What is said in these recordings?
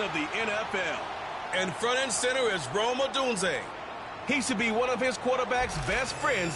of the NFL. And front and center is Rome Odunze. He should be one of his quarterback's best friends.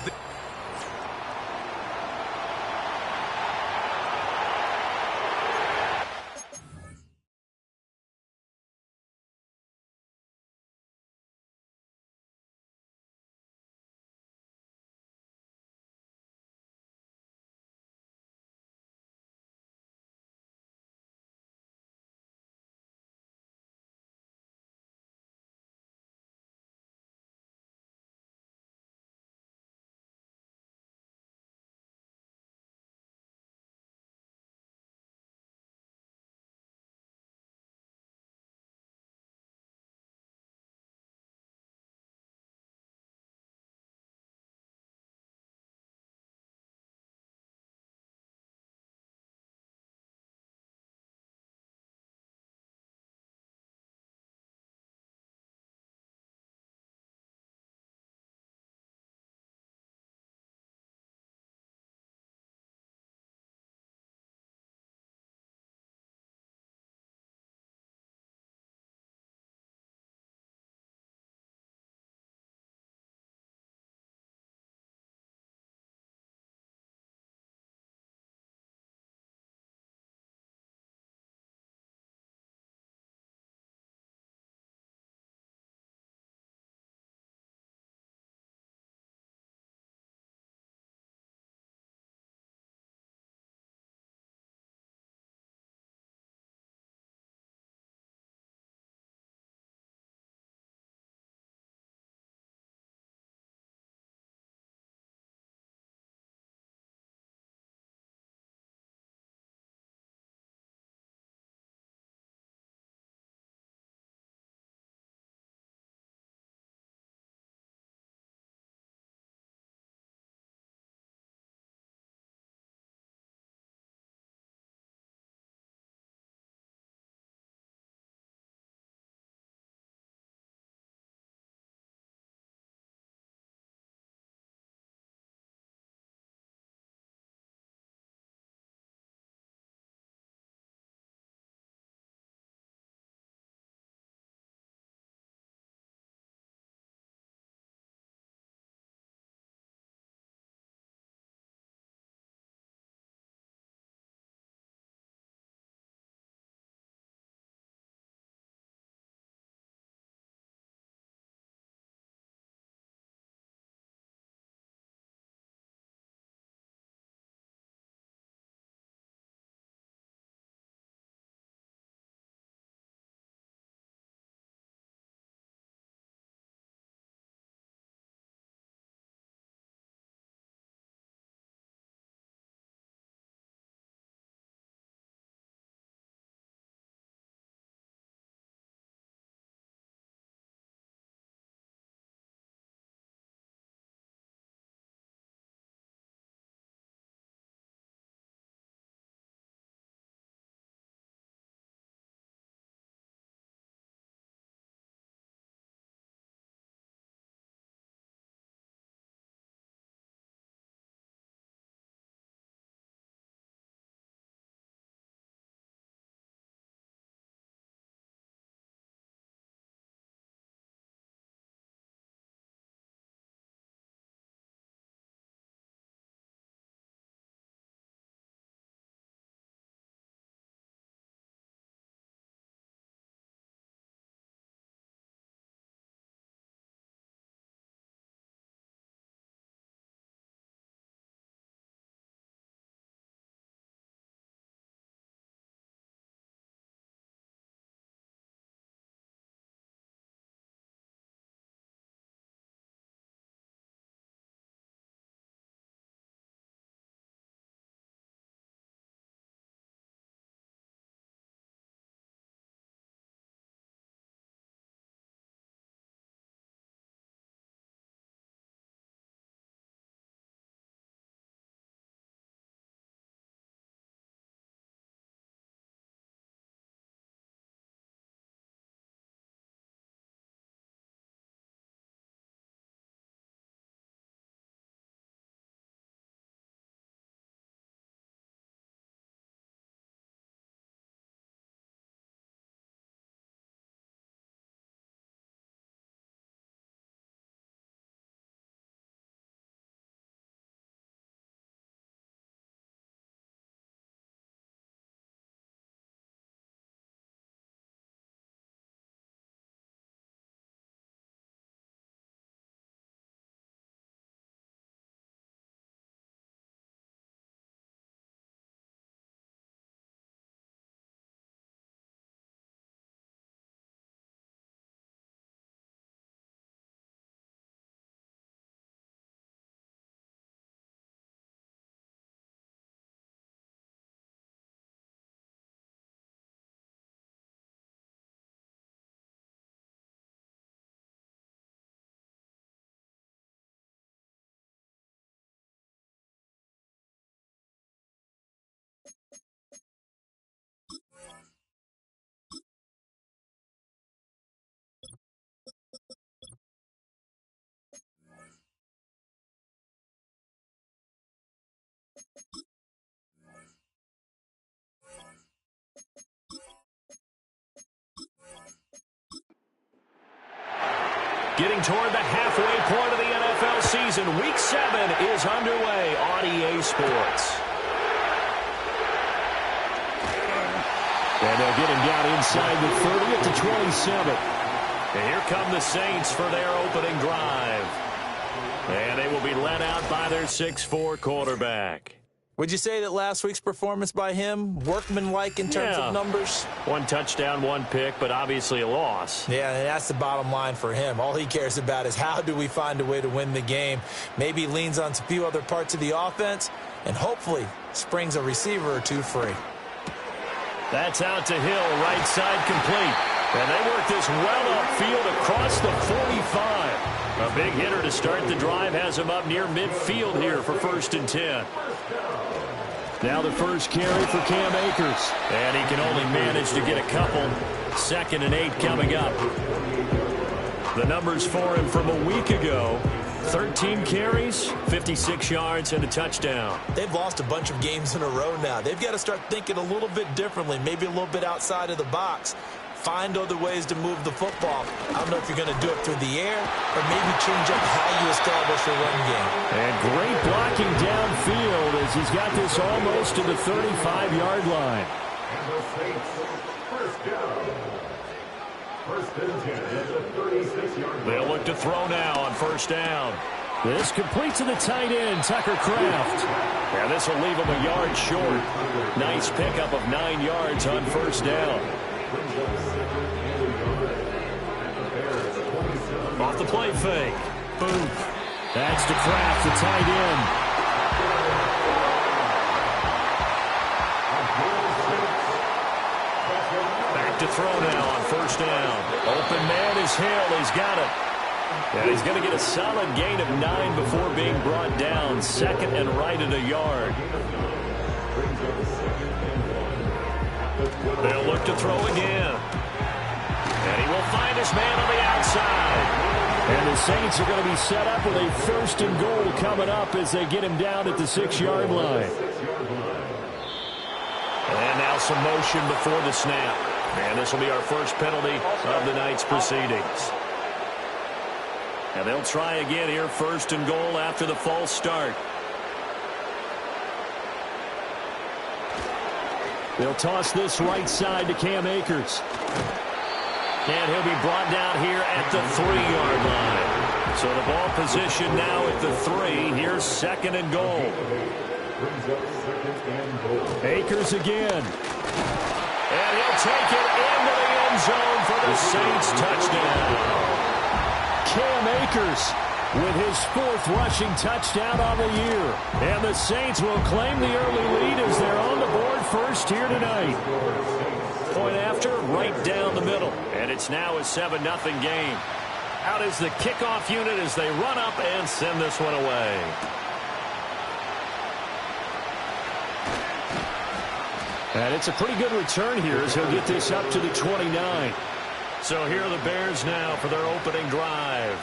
Getting toward the halfway point of the NFL season. Week 7 is underway on EA Sports. And they'll get him down inside the 30 at the 27. And here come the Saints for their opening drive. And they will be led out by their 6'4" quarterback. Would you say that last week's performance by him, workmanlike in terms of numbers? 1 touchdown, 1 pick, but obviously a loss. Yeah, and that's the bottom line for him. All he cares about is how do we find a way to win the game. Maybe leans on a few other parts of the offense, and hopefully springs a receiver or two free. That's out to Hill, right side complete. And they work this well upfield across the 45. A big hitter to start the drive has him up near midfield here for 1st and 10. Now the first carry for Cam Akers. And he can only manage to get a couple. 2nd and 8 coming up. The numbers for him from a week ago. 13 carries, 56 yards, and a touchdown. They've lost a bunch of games in a row now. They've got to start thinking a little bit differently, maybe a little bit outside of the box. Find other ways to move the football. I don't know if you're going to do it through the air or maybe change up how you establish a run game. And great blocking downfield as he's got this almost to the 35-yard line. They'll look to throw now on 1st down. This complete to the tight end, Tucker Kraft. And this will leave him a yard short. Nice pickup of 9 yards on 1st down. Off the play fake. Boom. That's to Kraft, the tight end. Back to throw now on 1st down. Open man is Hill. He's got it. And he's going to get a solid gain of 9 before being brought down. 2nd and right at a yard. They'll look to throw again. And he will find his man on the outside. And the Saints are going to be set up with a 1st and goal coming up as they get him down at the 6-yard line. And now some motion before the snap. And this will be our first penalty of the night's proceedings. And they'll try again here, 1st and goal after the false start. They'll toss this right side to Cam Akers. And he'll be brought down here at the 3-yard line. So the ball position now at the 3. Here's 2nd and goal. Akers again. And he'll take it into the end zone for the Saints touchdown. Cam Akers with his 4th rushing touchdown on the year. And the Saints will claim the early lead as they're on the board first here tonight. Point after, right down the middle. And it's now a 7-0 game. Out is the kickoff unit as they run up and send this one away. And it's a pretty good return here as he'll get this up to the 29. So here are the Bears now for their opening drive.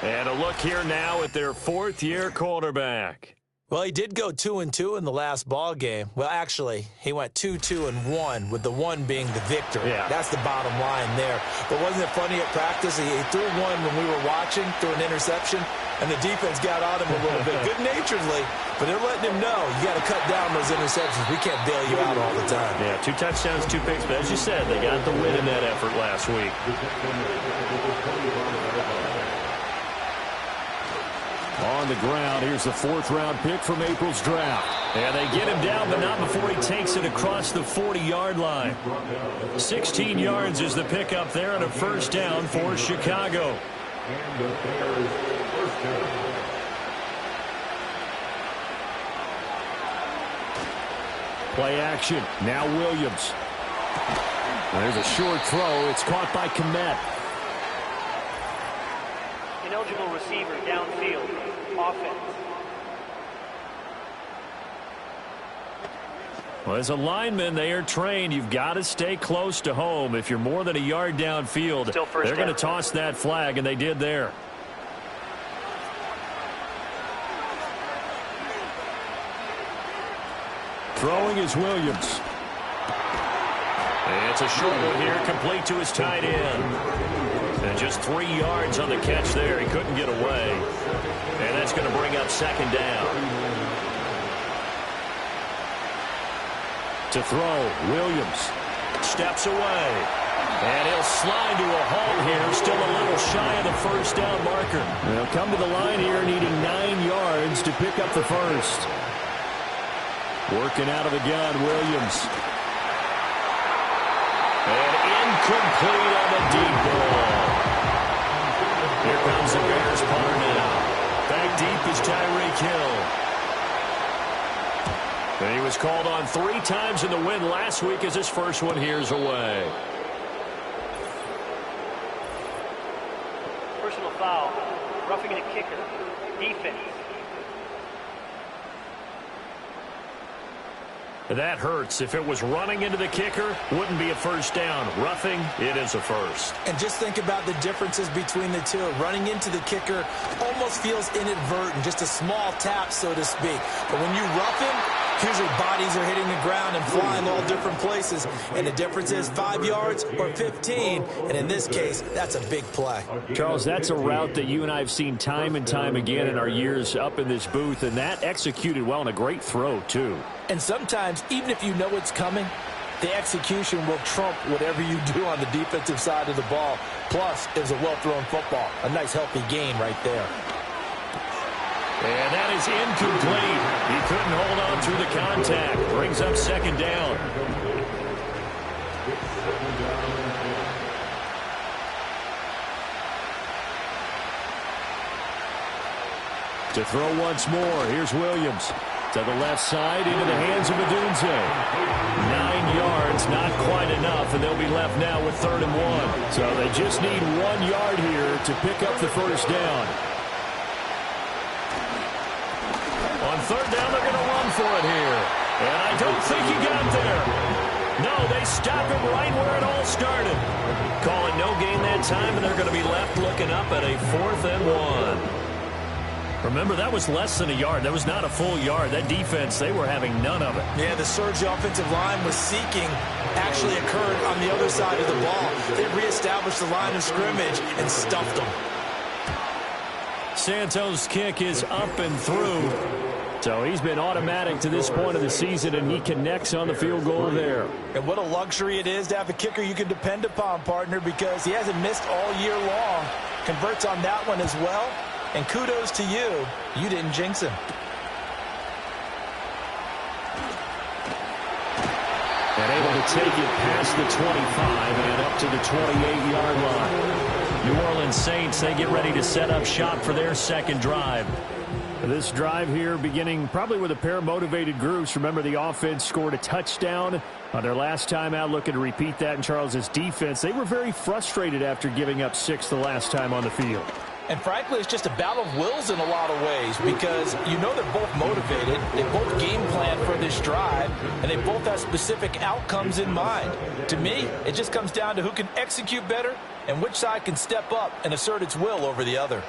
And a look here now at their 4th-year quarterback. Well, he did go 2-2 in the last ball game. Well, actually, he went 2-2-1, with the 1 being the victory. Yeah. That's the bottom line there. But wasn't it funny at practice? He threw one when we were watching, threw an interception, and the defense got on him a little bit, good-naturedly. But they're letting him know, you got to cut down those interceptions. We can't bail you out all the time. Yeah, 2 touchdowns, 2 picks. But as you said, they got the win in that effort last week. On the ground, here's the 4th-round pick from April's draft. And they get him down, but not before he takes it across the 40-yard line. 16 yards is the pickup there, and a 1st down for Chicago. Play action. Now Williams. There's a short throw. It's caught by Kmet. Ineligible receiver downfield. Offense. Well, as a lineman, they are trained. You've got to stay close to home. If you're more than a yard downfield, they're going to toss that flag, and they did there. Throwing is Williams. And It's a short one here, complete to his tight end. And just 3 yards on the catch there. He couldn't get away. And that's going to bring up second down. To throw, Williams steps away. And he'll slide to a halt here, still a little shy of the first down marker. They'll come to the line here needing 9 yards to pick up the first. Working out of the gun, Williams. And incomplete on the deep ball. Here comes the Bears punter now. Back deep is Tyreek Hill. And he was called on 3 times in the win last week as his first one here's away. Personal foul. Roughing the kicker. Defense. That hurts. If it was running into the kicker, wouldn't be a first down. Roughing, it is a first. And just think about the differences between the two. Running into the kicker almost feels inadvertent, just a small tap, so to speak. But when you rough him, usually bodies are hitting the ground and flying all different places. And the difference is 5 yards or 15. And in this case, that's a big play. Charles, that's a route that you and I have seen time and time again in our years up in this booth. And that executed well and a great throw, too. And sometimes, even if you know it's coming, the execution will trump whatever you do on the defensive side of the ball. Plus, it was a well-thrown football. A nice, healthy gain right there. And that is incomplete. He couldn't hold on through the contact. Brings up second down. To throw once more, here's Williams. To the left side, into the hands of Odunze. 9 yards, not quite enough, and they'll be left now with 3rd and 1. So they just need 1 yard here to pick up the first down. On 3rd down, they're going to run for it here. And I don't think he got there. No, they stop him right where it all started. Calling no gain that time, and they're going to be left looking up at a 4th and 1. Remember, that was less than a yard. That was not a full yard. That defense, they were having none of it. Yeah, the surge offensive line was seeking actually occurred on the other side of the ball. They reestablished the line of scrimmage and stuffed them. Santos' kick is up and through. So he's been automatic to this point of the season, and he connects on the field goal there. And what a luxury it is to have a kicker you can depend upon, partner, because he hasn't missed all year long. Converts on that one as well. And kudos to you. You didn't jinx him. And able to take it past the 25 and up to the 28-yard line. New Orleans Saints, they get ready to set up shop for their second drive. This drive here beginning probably with a pair of motivated groups. Remember, the offense scored a touchdown on their last time out. Looking to repeat that in Charles's defense. They were very frustrated after giving up 6 the last time on the field. And frankly, it's just a battle of wills in a lot of ways because you know they're both motivated. They both game plan for this drive, and they both have specific outcomes in mind. To me, it just comes down to who can execute better and which side can step up and assert its will over the other.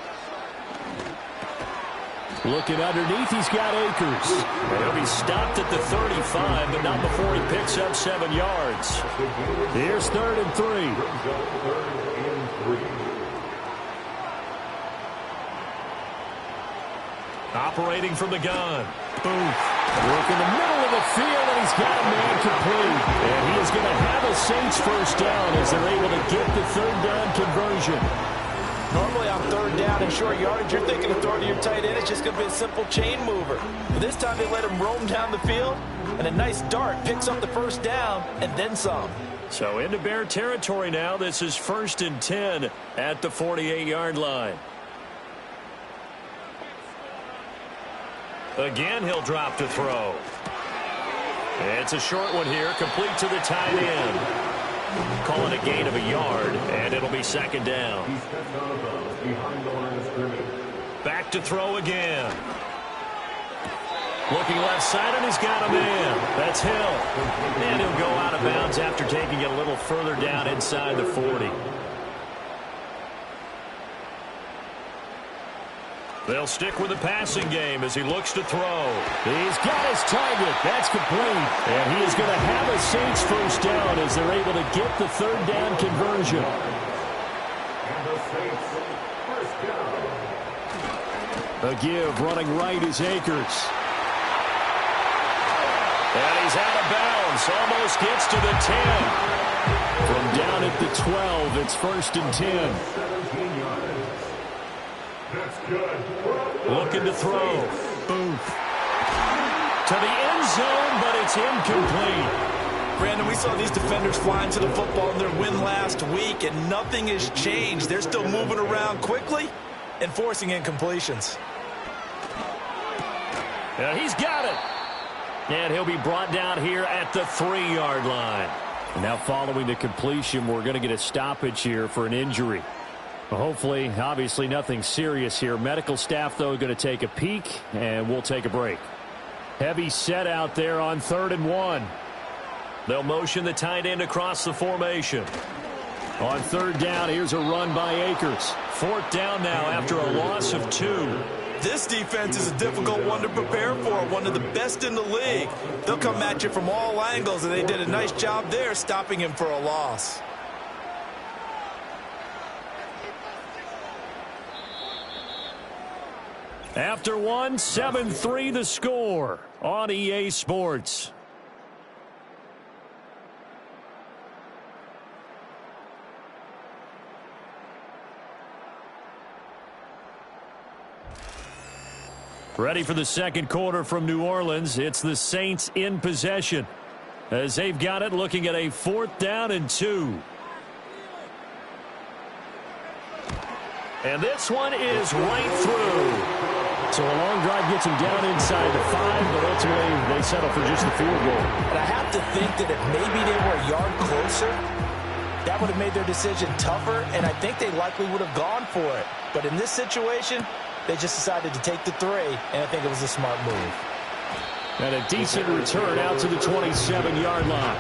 Looking underneath, he's got Akers. And he'll be stopped at the 35, but not before he picks up 7 yards. Here's 3rd and 3. Operating from the gun. Booth. Work in the middle of the field, and he's got a man complete. And he is going to have a Saints first down as they're able to get the 3rd down conversion. Normally on 3rd down and short yardage, you're thinking of throwing to your tight end. It's just going to be a simple chain mover. But this time they let him roam down the field, and a nice dart picks up the first down and then some. So into Bear territory now. This is 1st and 10 at the 48-yard line. Again, he'll drop to throw. It's a short one here, complete to the tight end. Calling a gain of a yard, and it'll be 2nd down. Back to throw again. Looking left side, and he's got a man. That's Hill. And he'll go out of bounds after taking it a little further down inside the 40. They'll stick with the passing game as he looks to throw. He's got his target. That's complete. And he is going to have a Saints first down as they're able to get the third down conversion. A give running right is Akers. And he's out of bounds. Almost gets to the 10. From down at the 12, it's 1st and 10. Looking to throw. Booth. To the end zone, but it's incomplete. Brandon, we saw these defenders flying to the football in their win last week, and nothing has changed. They're still moving around quickly and forcing incompletions. Yeah, he's got it. And he'll be brought down here at the 3-yard line. And now following the completion, we're going to get a stoppage here for an injury. Well, hopefully, obviously nothing serious here. Medical staff, though, going to take a peek, and we'll take a break. Heavy set out there on 3rd and 1. They'll motion the tight end across the formation. On 3rd down, here's a run by Akers. 4th down now after a loss of 2. This defense is a difficult one to prepare for, one of the best in the league. They'll come at you from all angles, and they did a nice job there stopping him for a loss. After 1, 7-3 the score on EA Sports. Ready for the second quarter from New Orleans. It's the Saints in possession as they've got it, looking at a 4th down and 2. And this one is right through. So a long drive gets him down inside the 5, but ultimately they settle for just the field goal. And I have to think that if maybe they were a yard closer, that would have made their decision tougher, and I think they likely would have gone for it. But in this situation, they just decided to take the 3, and I think it was a smart move. And a decent return out to the 27-yard line.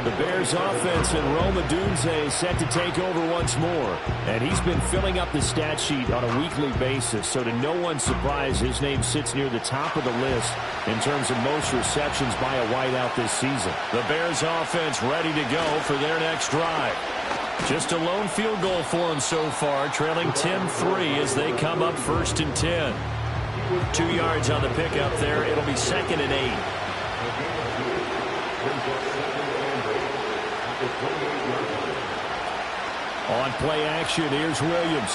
The Bears offense and Rome Odunze set to take over once more. And he's been filling up the stat sheet on a weekly basis, so to no one's surprise, his name sits near the top of the list in terms of most receptions by a wideout this season. The Bears offense ready to go for their next drive. Just a lone field goal for them so far, trailing 10-3 as they come up 1st and 10. 2 yards on the pickup there. It'll be 2nd and 8. On play action, here's Williams.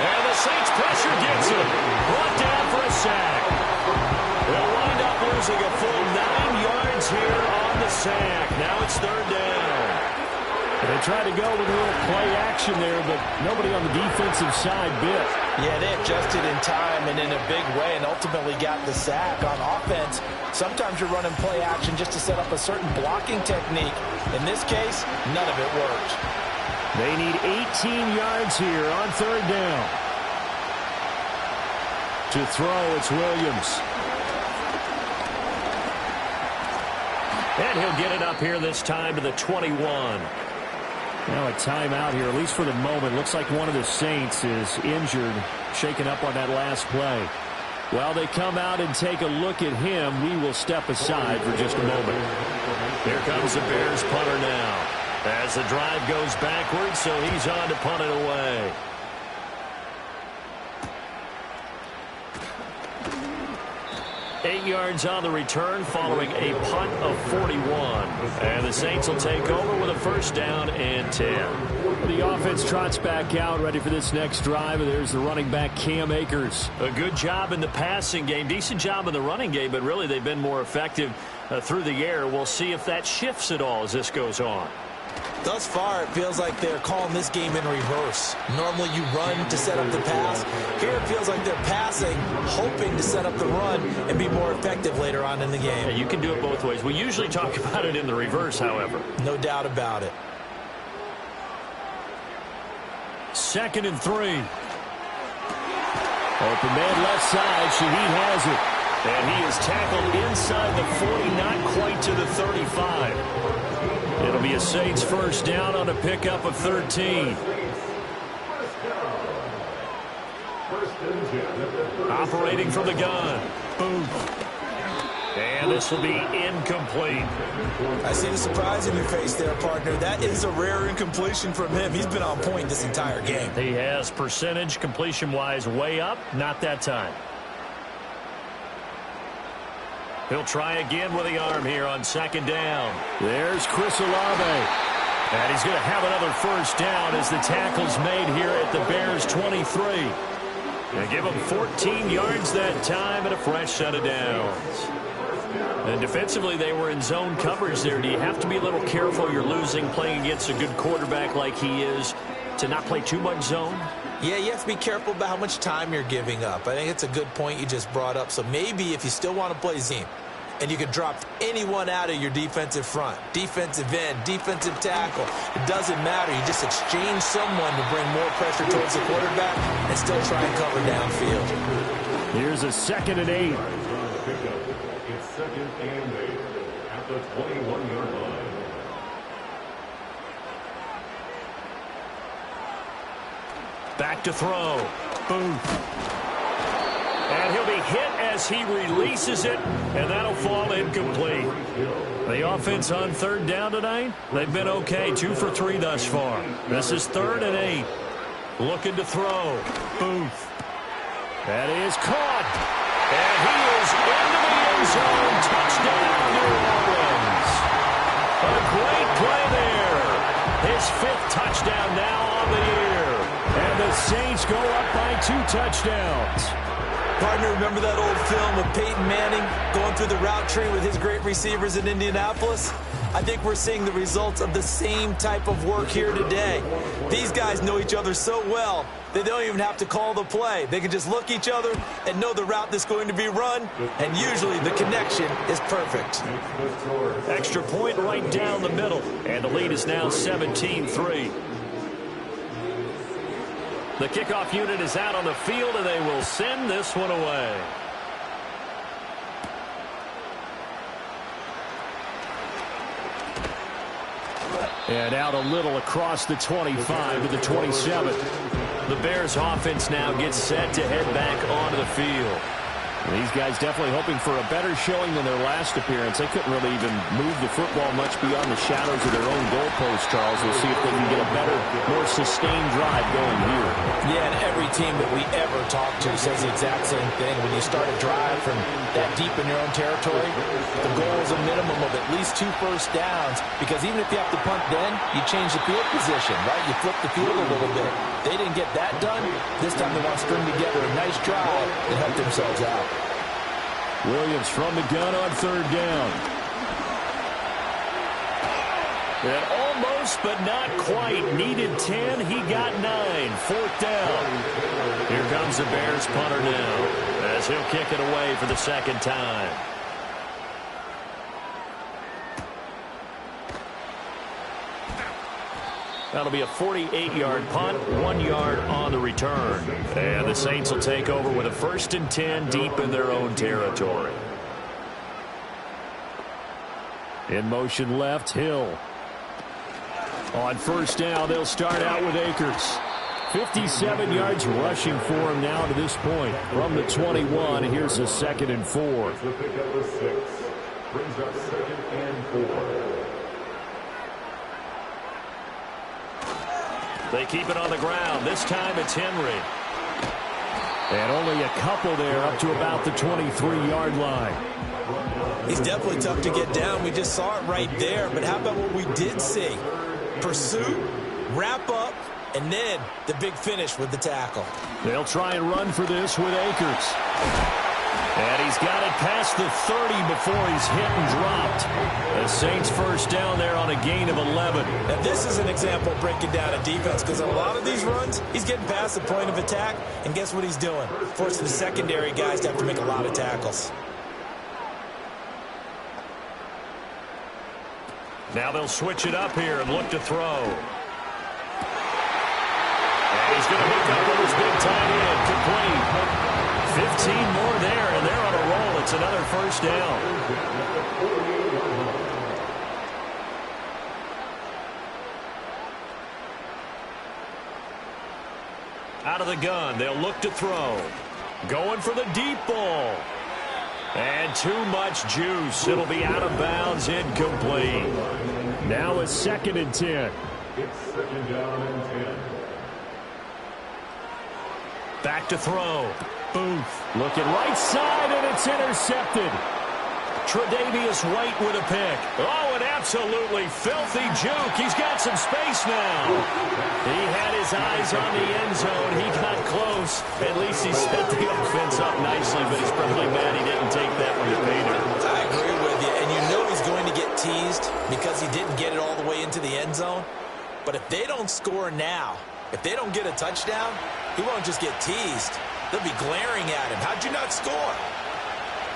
And the Saints pressure gets him. Brought down for a sack. They'll wind up losing a full 9 yards here on the sack. Now it's 3rd down. They tried to go with a little play action there, but nobody on the defensive side bit. Yeah, they adjusted in time and in a big way and ultimately got the sack. On offense, sometimes you're running play action just to set up a certain blocking technique. In this case, none of it worked. They need 18 yards here on 3rd down. To throw, it's Williams. And he'll get it up here this time to the 21. Now a timeout here, at least for the moment. Looks like one of the Saints is injured, shaken up on that last play. While they come out and take a look at him, we will step aside for just a moment. Here comes the Bears punter now. As the drive goes backwards, so he's on to punt it away. Eight yards on the return following a punt of 41. And the Saints will take over with a 1st down and 10. The offense trots back out, ready for this next drive. And there's the running back, Cam Akers. A good job in the passing game, decent job in the running game, but really they've been more effective through the air. We'll see if that shifts at all as this goes on. Thus far, it feels like they're calling this game in reverse. Normally you run to set up the pass. Here it feels like they're passing, hoping to set up the run and be more effective later on in the game. Yeah, you can do it both ways. We usually talk about it in the reverse, however. No doubt about it. 2nd and 3. Open man left side. Shaheed has it. And he is tackled inside the 40, not quite to the 35. It'll be a Saints 1st down on a pickup of 13. Operating from the gun. Booth. And this will be incomplete. I see the surprise in your face there, partner. That is a rare incompletion from him. He's been on point this entire game. He has percentage completion-wise way up. Not that time. He'll try again with the arm here on second down. There's Chris Olave. And he's going to have another first down as the tackle's made here at the Bears' 23. They give him 14 yards that time and a fresh set of downs. And defensively, they were in zone coverage there. Do you have to be a little careful you're losing playing against a good quarterback like he is to not play too much zone? Yeah, you have to be careful about how much time you're giving up. I think it's a good point you just brought up. So maybe if you still want to play zone, and you can drop anyone out of your defensive front, defensive end, defensive tackle. It doesn't matter. You just exchange someone to bring more pressure towards the quarterback and still try and cover downfield. Here's a 2nd and 8. It's 2nd and 8 at the 21-yard line. Back to throw. Booth. And he'll be hit as he releases it, and that'll fall incomplete. The offense on 3rd down tonight, they've been okay, 2 for 3 thus far. This is 3rd and 8. Looking to throw. Booth. That is caught. And he is into the end zone. Touchdown, New Orleans. A great play there. His 5th touchdown now on the year. And the Saints go up by 2 touchdowns. Partner, remember that old film of Peyton Manning going through the route tree with his great receivers in Indianapolis? I think we're seeing the results of the same type of work here today. These guys know each other so well that they don't even have to call the play. They can just look each other and know the route that's going to be run, and usually the connection is perfect. Extra point right down the middle, and the lead is now 17-3. The kickoff unit is out on the field, and they will send this one away. And out a little across the 25 to the 27. The Bears offense now gets set to head back onto the field. These guys definitely hoping for a better showing than their last appearance. They couldn't really even move the football much beyond the shadows of their own goalpost, Charles. We'll see if they can get a better, more sustained drive going here. Yeah, and every team that we ever talk to says the exact same thing. When you start a drive from that deep in your own territory, the goal is a minimum of at least 2 first downs, because even if you have to punt then, you change the field position, right? You flip the field a little bit. They didn't get that done. This time they want to string together a nice drive and help themselves out. Williams from the gun on 3rd down. And almost, but not quite. Needed 10. He got 9. 4th down. Here comes the Bears punter now, as he'll kick it away for the 2nd time. That'll be a 48-yard punt, 1 yard on the return. And the Saints will take over with a 1st and 10 deep in their own territory. In motion left, Hill. On 1st down, they'll start out with Akers. 57 yards rushing for him now to this point. From the 21, here's a 2nd and 4. The pickup of 6 brings up 2nd and 4. They keep it on the ground. This time it's Henry. And only a couple there up to about the 23-yard line. He's definitely tough to get down. We just saw it right there. But how about what we did see? Pursuit, wrap up, and then the big finish with the tackle. They'll try and run for this with Akers. And he's got it past the 30 before he's hit and dropped. The Saints 1st down there on a gain of 11. Now this is an example of breaking down a defense, because in a lot of these runs, he's getting past the point of attack, and guess what he's doing? Forcing the secondary guys to have to make a lot of tackles. Now they'll switch it up here and look to throw. And he's going to hook up with his big tight end, complete. 15 more there, and they're on a roll. It's another 1st down. Out of the gun, they'll look to throw. Going for the deep ball. And too much juice. It'll be out of bounds, incomplete. Now a 2nd and 10. It's 2nd down and 10. Back to throw. Booth looking right side, and it's intercepted. Tre'Davious White with a pick. Oh, an absolutely filthy juke. He's got some space now. He had his eyes on the end zone. He got close. At least he set the offense up nicely, but he's probably mad he didn't take that one to Pater. I agree with you, and you know he's going to get teased because he didn't get it all the way into the end zone. But if they don't score now, if they don't get a touchdown, he won't just get teased. They'll be glaring at him. How'd you not score?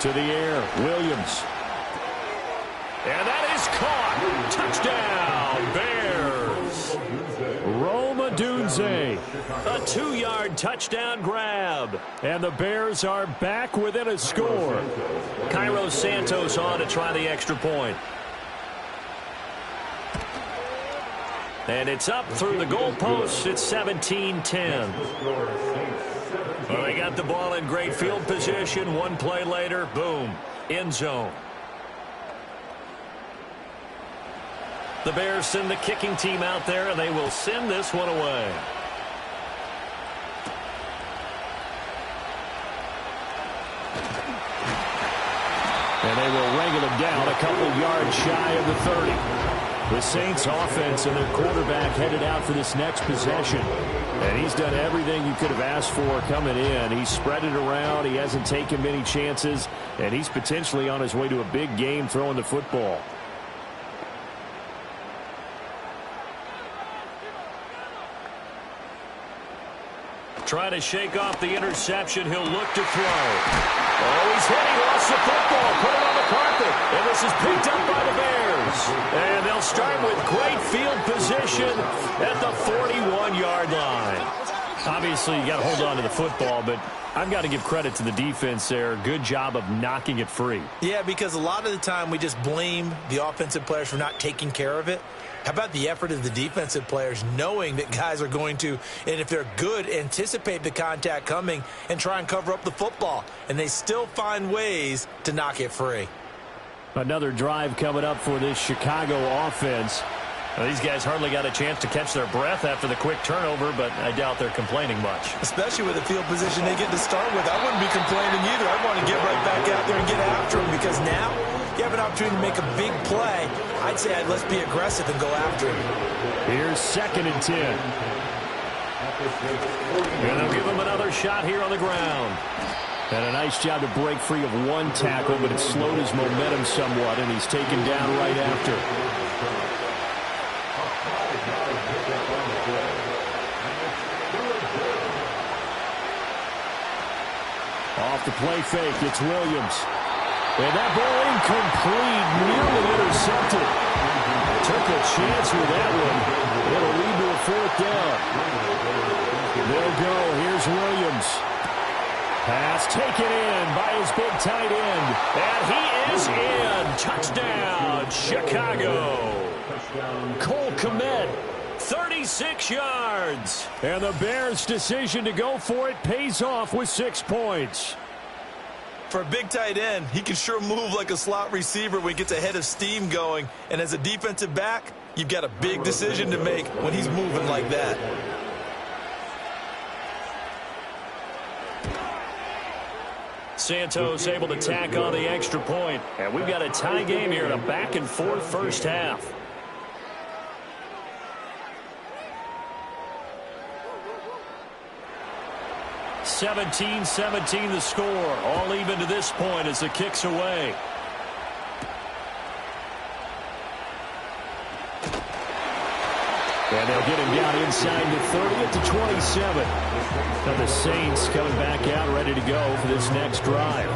To the air, Williams. And that is caught. Touchdown, Bears. Rome Odunze. A 2-yard touchdown grab. And the Bears are back within a score. Cairo Santos on to try the extra point. And it's up through the goalposts. It's 17-10. Well, they got the ball in great field position. One play later, boom, end zone. The Bears send the kicking team out there, and they will send this one away. And they will wrangle him down a couple yards shy of the 30. The Saints offense and their quarterback headed out for this next possession. And he's done everything you could have asked for coming in. He's spread it around. He hasn't taken many chances. And he's potentially on his way to a big game throwing the football. Trying to shake off the interception. He'll look to throw. Oh, he's hit. He lost the football. Put it on the carpet. And this is picked up by the Bears. And they'll start with great field position at the 41-yard line. Obviously, you got to hold on to the football, but I've got to give credit to the defense there. Good job of knocking it free. Yeah, because a lot of the time we just blame the offensive players for not taking care of it. How about the effort of the defensive players knowing that guys are going to, and if they're good, anticipate the contact coming and try and cover up the football. And they still find ways to knock it free. Another drive coming up for this Chicago offense. Now, these guys hardly got a chance to catch their breath after the quick turnover, but I doubt they're complaining much. Especially with the field position they get to start with. I wouldn't be complaining either. I'd want to get right back out there and get after them because now you have an opportunity to make a big play. I'd say let's be aggressive and go after him. Here's 2nd and 10. And they'll give him another shot here on the ground. And a nice job to break free of one tackle, but it slowed his momentum somewhat, and he's taken down right after. Off the play fake, it's Williams. And that ball incomplete, nearly intercepted. Took a chance with that one. It'll lead to a 4th down. They'll go. Here's Williams. Pass taken in by his big tight end. And he is in. Touchdown, Chicago. Cole Kmet, 36 yards. And the Bears' decision to go for it pays off with 6 points. For a big tight end, he can sure move like a slot receiver when he gets a head of steam going. And as a defensive back, you've got a big decision to make when he's moving like that. Santos able to tack on the extra point. And we've got a tie game here in a back-and-forth first half. (17-17) the score. All even to this point as the kick's away. And they'll get him down inside the 30 at the 27. Now the Saints coming back out ready to go for this next drive.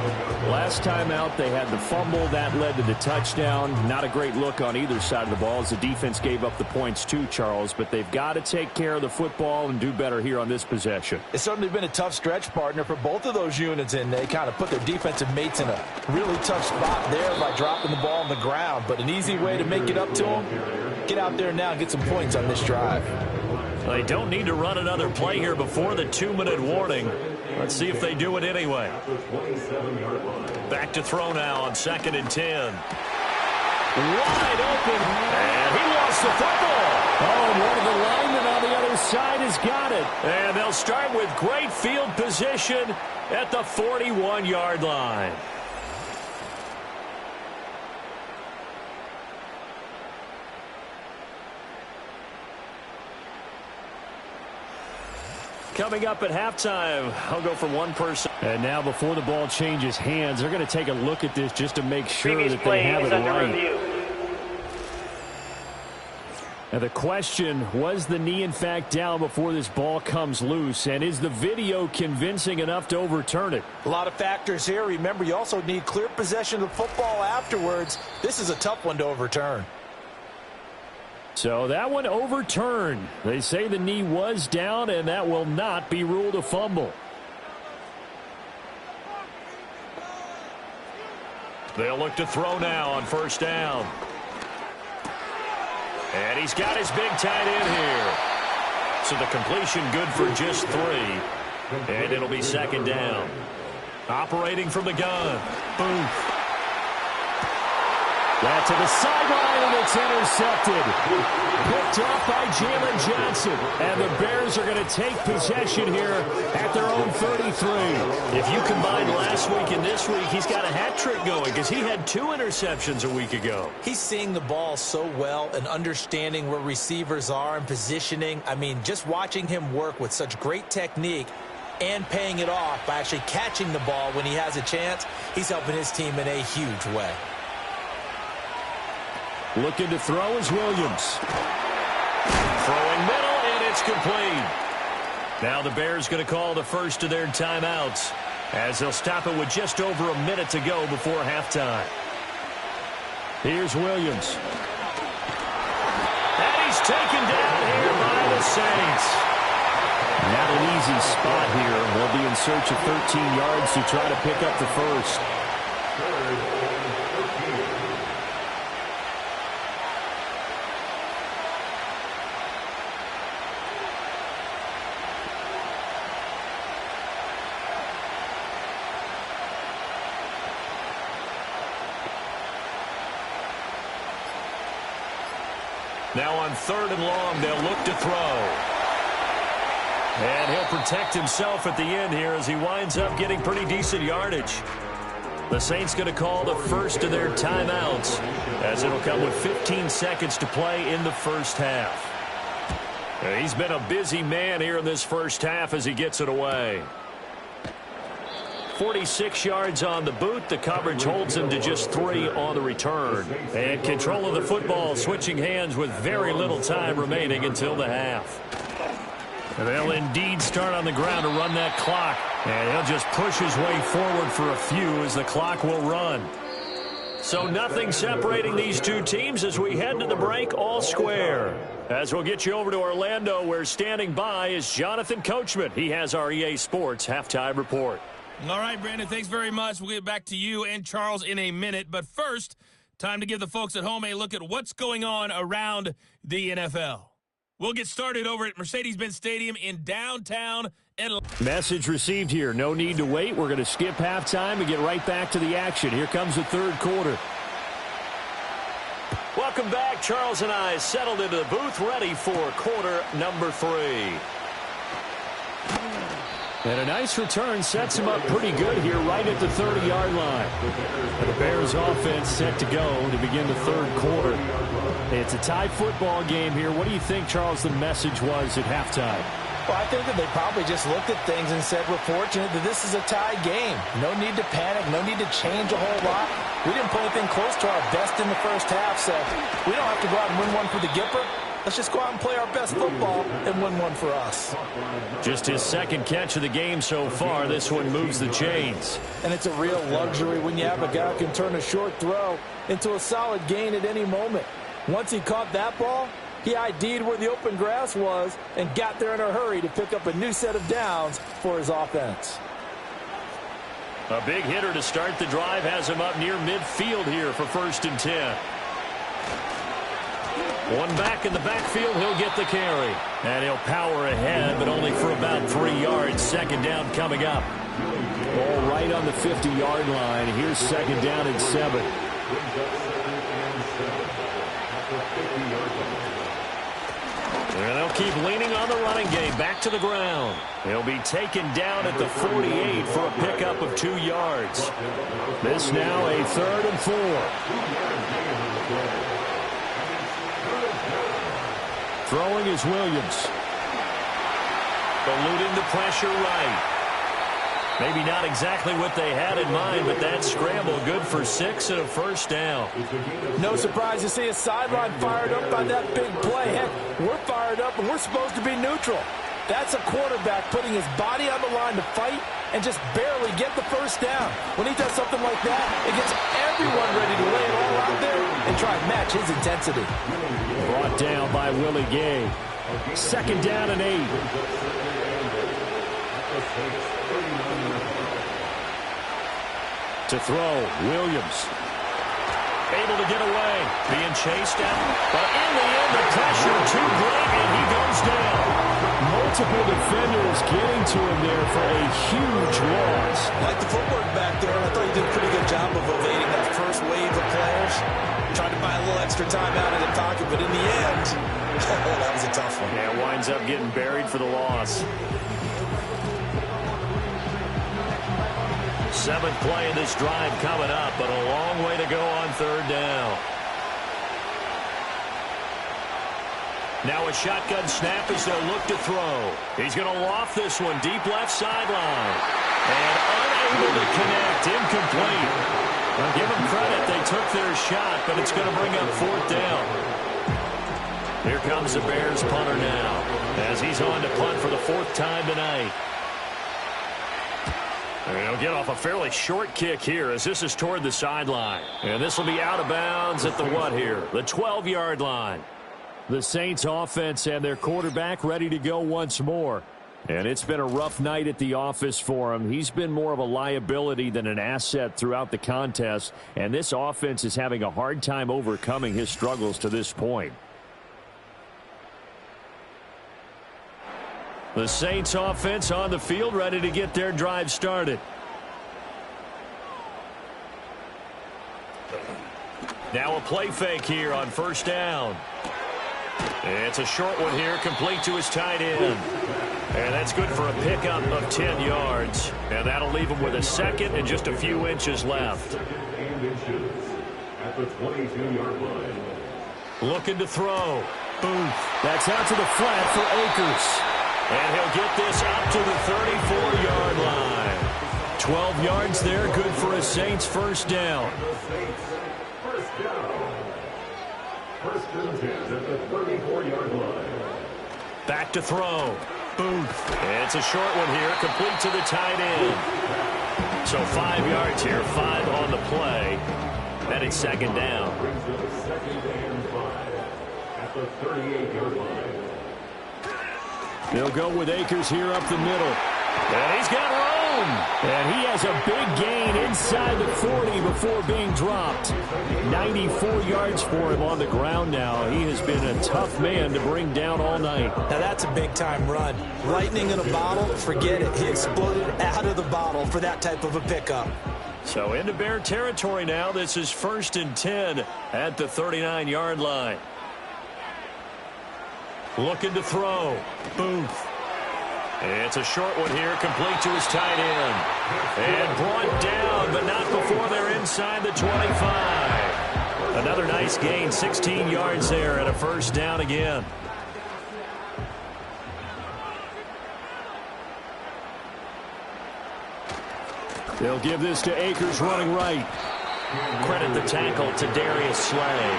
Last time out they had the fumble. That led to the touchdown. Not a great look on either side of the ball as the defense gave up the points too, Charles. But they've got to take care of the football and do better here on this possession. It's certainly been a tough stretch, partner, for both of those units. And they kind of put their defensive mates in a really tough spot there by dropping the ball on the ground. But an easy way to make it up to them. Get out there now and get some points on this drive. They don't need to run another play here before the 2-minute warning. Let's see if they do it anyway. Back to throw now on 2nd and 10. Wide open, and he lost the football. Oh, and one of the linemen on the other side has got it. And they'll start with great field position at the 41-yard line. Coming up at halftime, I'll go from one person. And now before the ball changes hands, they're going to take a look at this just to make sure that they have it right. Now the question, was the knee in fact down before this ball comes loose? And is the video convincing enough to overturn it? A lot of factors here. Remember, you also need clear possession of the football afterwards. This is a tough one to overturn. So that one overturned. They say the knee was down, and that will not be ruled a fumble. They'll look to throw now on 1st down. And he's got his big tight end here. So the completion good for just 3. And it'll be 2nd down. Operating from the gun. Boom. That to the sideline, and it's intercepted. Picked off by Jalen Johnson. And the Bears are going to take possession here at their own 33. If you combine last week and this week, he's got a hat trick going because he had 2 interceptions a week ago. He's seeing the ball so well and understanding where receivers are and positioning. I mean, just watching him work with such great technique and paying it off by actually catching the ball when he has a chance, he's helping his team in a huge way. Looking to throw is Williams. Throwing middle, and it's complete. Now the Bears going to call the first of their timeouts as they'll stop it with just over a minute to go before halftime. Here's Williams. And he's taken down here by the Saints. Not an easy spot here. They'll be in search of 13 yards to try to pick up the first. Now on 3rd and long, they'll look to throw. And he'll protect himself at the end here as he winds up getting pretty decent yardage. The Saints going to call the first of their timeouts as it'll come with 15 seconds to play in the first half. He's been a busy man here in this first half as he gets it away. 46 yards on the boot. The coverage holds him to just 3 on the return. And control of the football switching hands with very little time remaining until the half. And they'll indeed start on the ground to run that clock. And he'll just push his way forward for a few as the clock will run. So nothing separating these two teams as we head to the break all square. As we'll get you over to Orlando, where standing by is Jonathan Coachman. He has our EA Sports halftime report. All right, Brandon, thanks very much. We'll get back to you and Charles in a minute. But first, time to give the folks at home a look at what's going on around the NFL. We'll get started over at Mercedes-Benz Stadium in downtown Atlanta. Message received here. No need to wait. We're going to skip halftime and get right back to the action. Here comes the 3rd quarter. Welcome back. Charles and I settled into the booth, ready for quarter number 3. And a nice return sets him up pretty good here right at the 30-yard line. And the Bears offense set to go to begin the 3rd quarter. It's a tie football game here. What do you think, Charles, the message was at halftime? Well, I think that they probably just looked at things and said, we're fortunate that this is a tie game. No need to panic. No need to change a whole lot. We didn't play anything close to our best in the first half, so we don't have to go out and win one for the Gipper. Let's just go out and play our best football and win one for us. Just his 2nd catch of the game so far. This one moves the chains. And it's a real luxury when you have a guy who can turn a short throw into a solid gain at any moment. Once he caught that ball, he ID'd where the open grass was and got there in a hurry to pick up a new set of downs for his offense. A big hitter to start the drive has him up near midfield here for 1st and 10. One back in the backfield, he'll get the carry. And he'll power ahead, but only for about 3 yards. Second down coming up. Ball right on the 50-yard line. Here's second down and 7. And they'll keep leaning on the running game. Back to the ground. He'll be taken down at the 48 for a pickup of 2 yards. This now a 3rd and 4. Throwing is Williams. Eluding the pressure right. Maybe not exactly what they had in mind, but that scramble good for 6 and a first down. No surprise to see a sideline fired up by that big play. Heck, we're fired up and we're supposed to be neutral. That's a quarterback putting his body on the line to fight and just barely get the first down. When he does something like that, it gets everyone ready to lay it all out there and try to match his intensity. Brought down by Willie Gay. Second down and 8. To throw, Williams. Able to get away. Being chased down. But in the end, the pressure too great, and he goes down. Multiple defenders getting to him there for a huge loss. Like the footwork back there, I thought he did a pretty good job of evading that first wave of players. Tried to buy a little extra time out of the pocket, but in the end, that was a tough one. Yeah, winds up getting buried for the loss. 7th play of this drive coming up, but a long way to go on 3rd down. Now a shotgun snap as they'll look to throw. He's going to loft this one deep left sideline. And unable to connect, incomplete. Well, give them credit, they took their shot, but it's going to bring up 4th down. Here comes the Bears punter now, as he's on to punt for the 4th time tonight. He'll get off a fairly short kick here as this is toward the sideline. And this will be out of bounds at the what here? The 12-yard line. The Saints offense and their quarterback ready to go once more. And it's been a rough night at the office for him. He's been more of a liability than an asset throughout the contest. And this offense is having a hard time overcoming his struggles to this point. The Saints offense on the field ready to get their drive started. Now a play fake here on 1st down. It's a short one here, complete to his tight end. And that's good for a pickup of 10 yards. And that'll leave him with a 2nd and just a few inches left. At the 22-yard line. Looking to throw. Booth. That's out to the flat for Akers. And he'll get this up to the 34-yard line. 12 yards there, good for a Saints first down. First down. First and 10 at the 34-yard line. Back to throw. Booth. It's a short one here, complete to the tight end. So 5 yards here, 5 on the play. Then it's 2nd down. Brings up 2nd and 5 at the 38-yard line. They'll go with Akers here up the middle. And he's got room. And he has a big gain inside the 40 before being dropped. 94 yards for him on the ground now. He has been a tough man to bring down all night. Now that's a big-time run. Lightning in a bottle, forget it. He exploded out of the bottle for that type of a pickup. So into Bear territory now. This is 1st and 10 at the 39-yard line. Looking to throw. Booth. It's a short one here, complete to his tight end. And brought down, but not before they're inside the 25. Another nice gain, 16 yards there and a first down again. They'll give this to Akers running right. Credit the tackle to Darius Slay.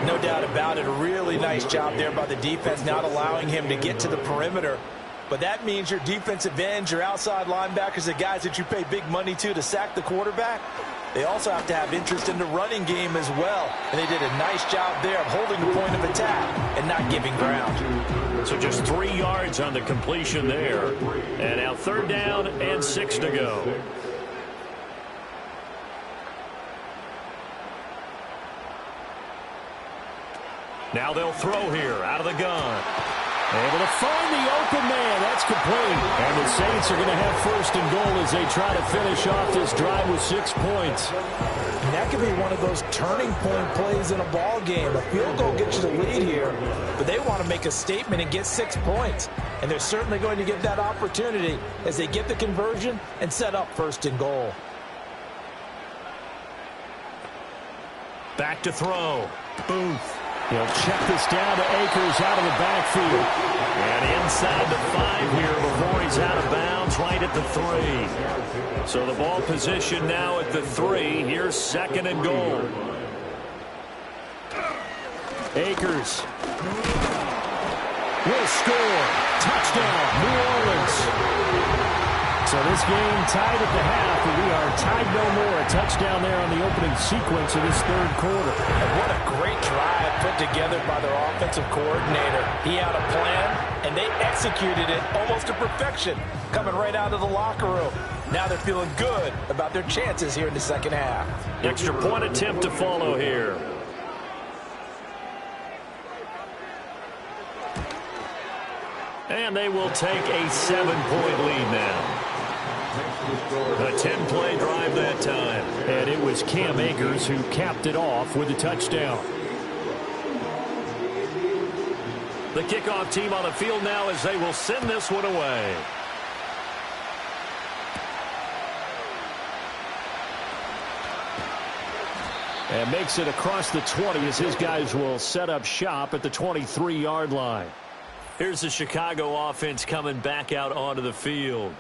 No doubt about it. A really nice job there by the defense, not allowing him to get to the perimeter. But that means your defensive ends, your outside linebackers, the guys that you pay big money to sack the quarterback, they also have to have interest in the running game as well. And they did a nice job there of holding the point of attack and not giving ground. So just 3 yards on the completion there. And now 3rd down and 6 to go. Now they'll throw here out of the gun. Able to find the open man. That's complete. And the Saints are going to have first and goal as they try to finish off this drive with 6 points. And that could be one of those turning point plays in a ball game. A field goal gets you the lead here, but they want to make a statement and get 6 points. And they're certainly going to give that opportunity as they get the conversion and set up first and goal. Back to throw. Booth. He'll check this down to Akers out of the backfield. And inside the 5 here before he's out of bounds, right at the 3. So the ball position now at the 3. Here's second and goal. Akers will score. Touchdown, New Orleans. So this game tied at the half, and we are tied no more. A touchdown there on the opening sequence of this third quarter. And what a great drive put together by their offensive coordinator. He had a plan, and they executed it almost to perfection, coming right out of the locker room. Now they're feeling good about their chances here in the second half. Extra point attempt to follow here. And they will take a 7-point lead now. A 10-play drive that time. And it was Cam Akers who capped it off with a touchdown. The kickoff team on the field now as they will send this one away. And makes it across the 20 as his guys will set up shop at the 23-yard line. Here's the Chicago offense coming back out onto the field.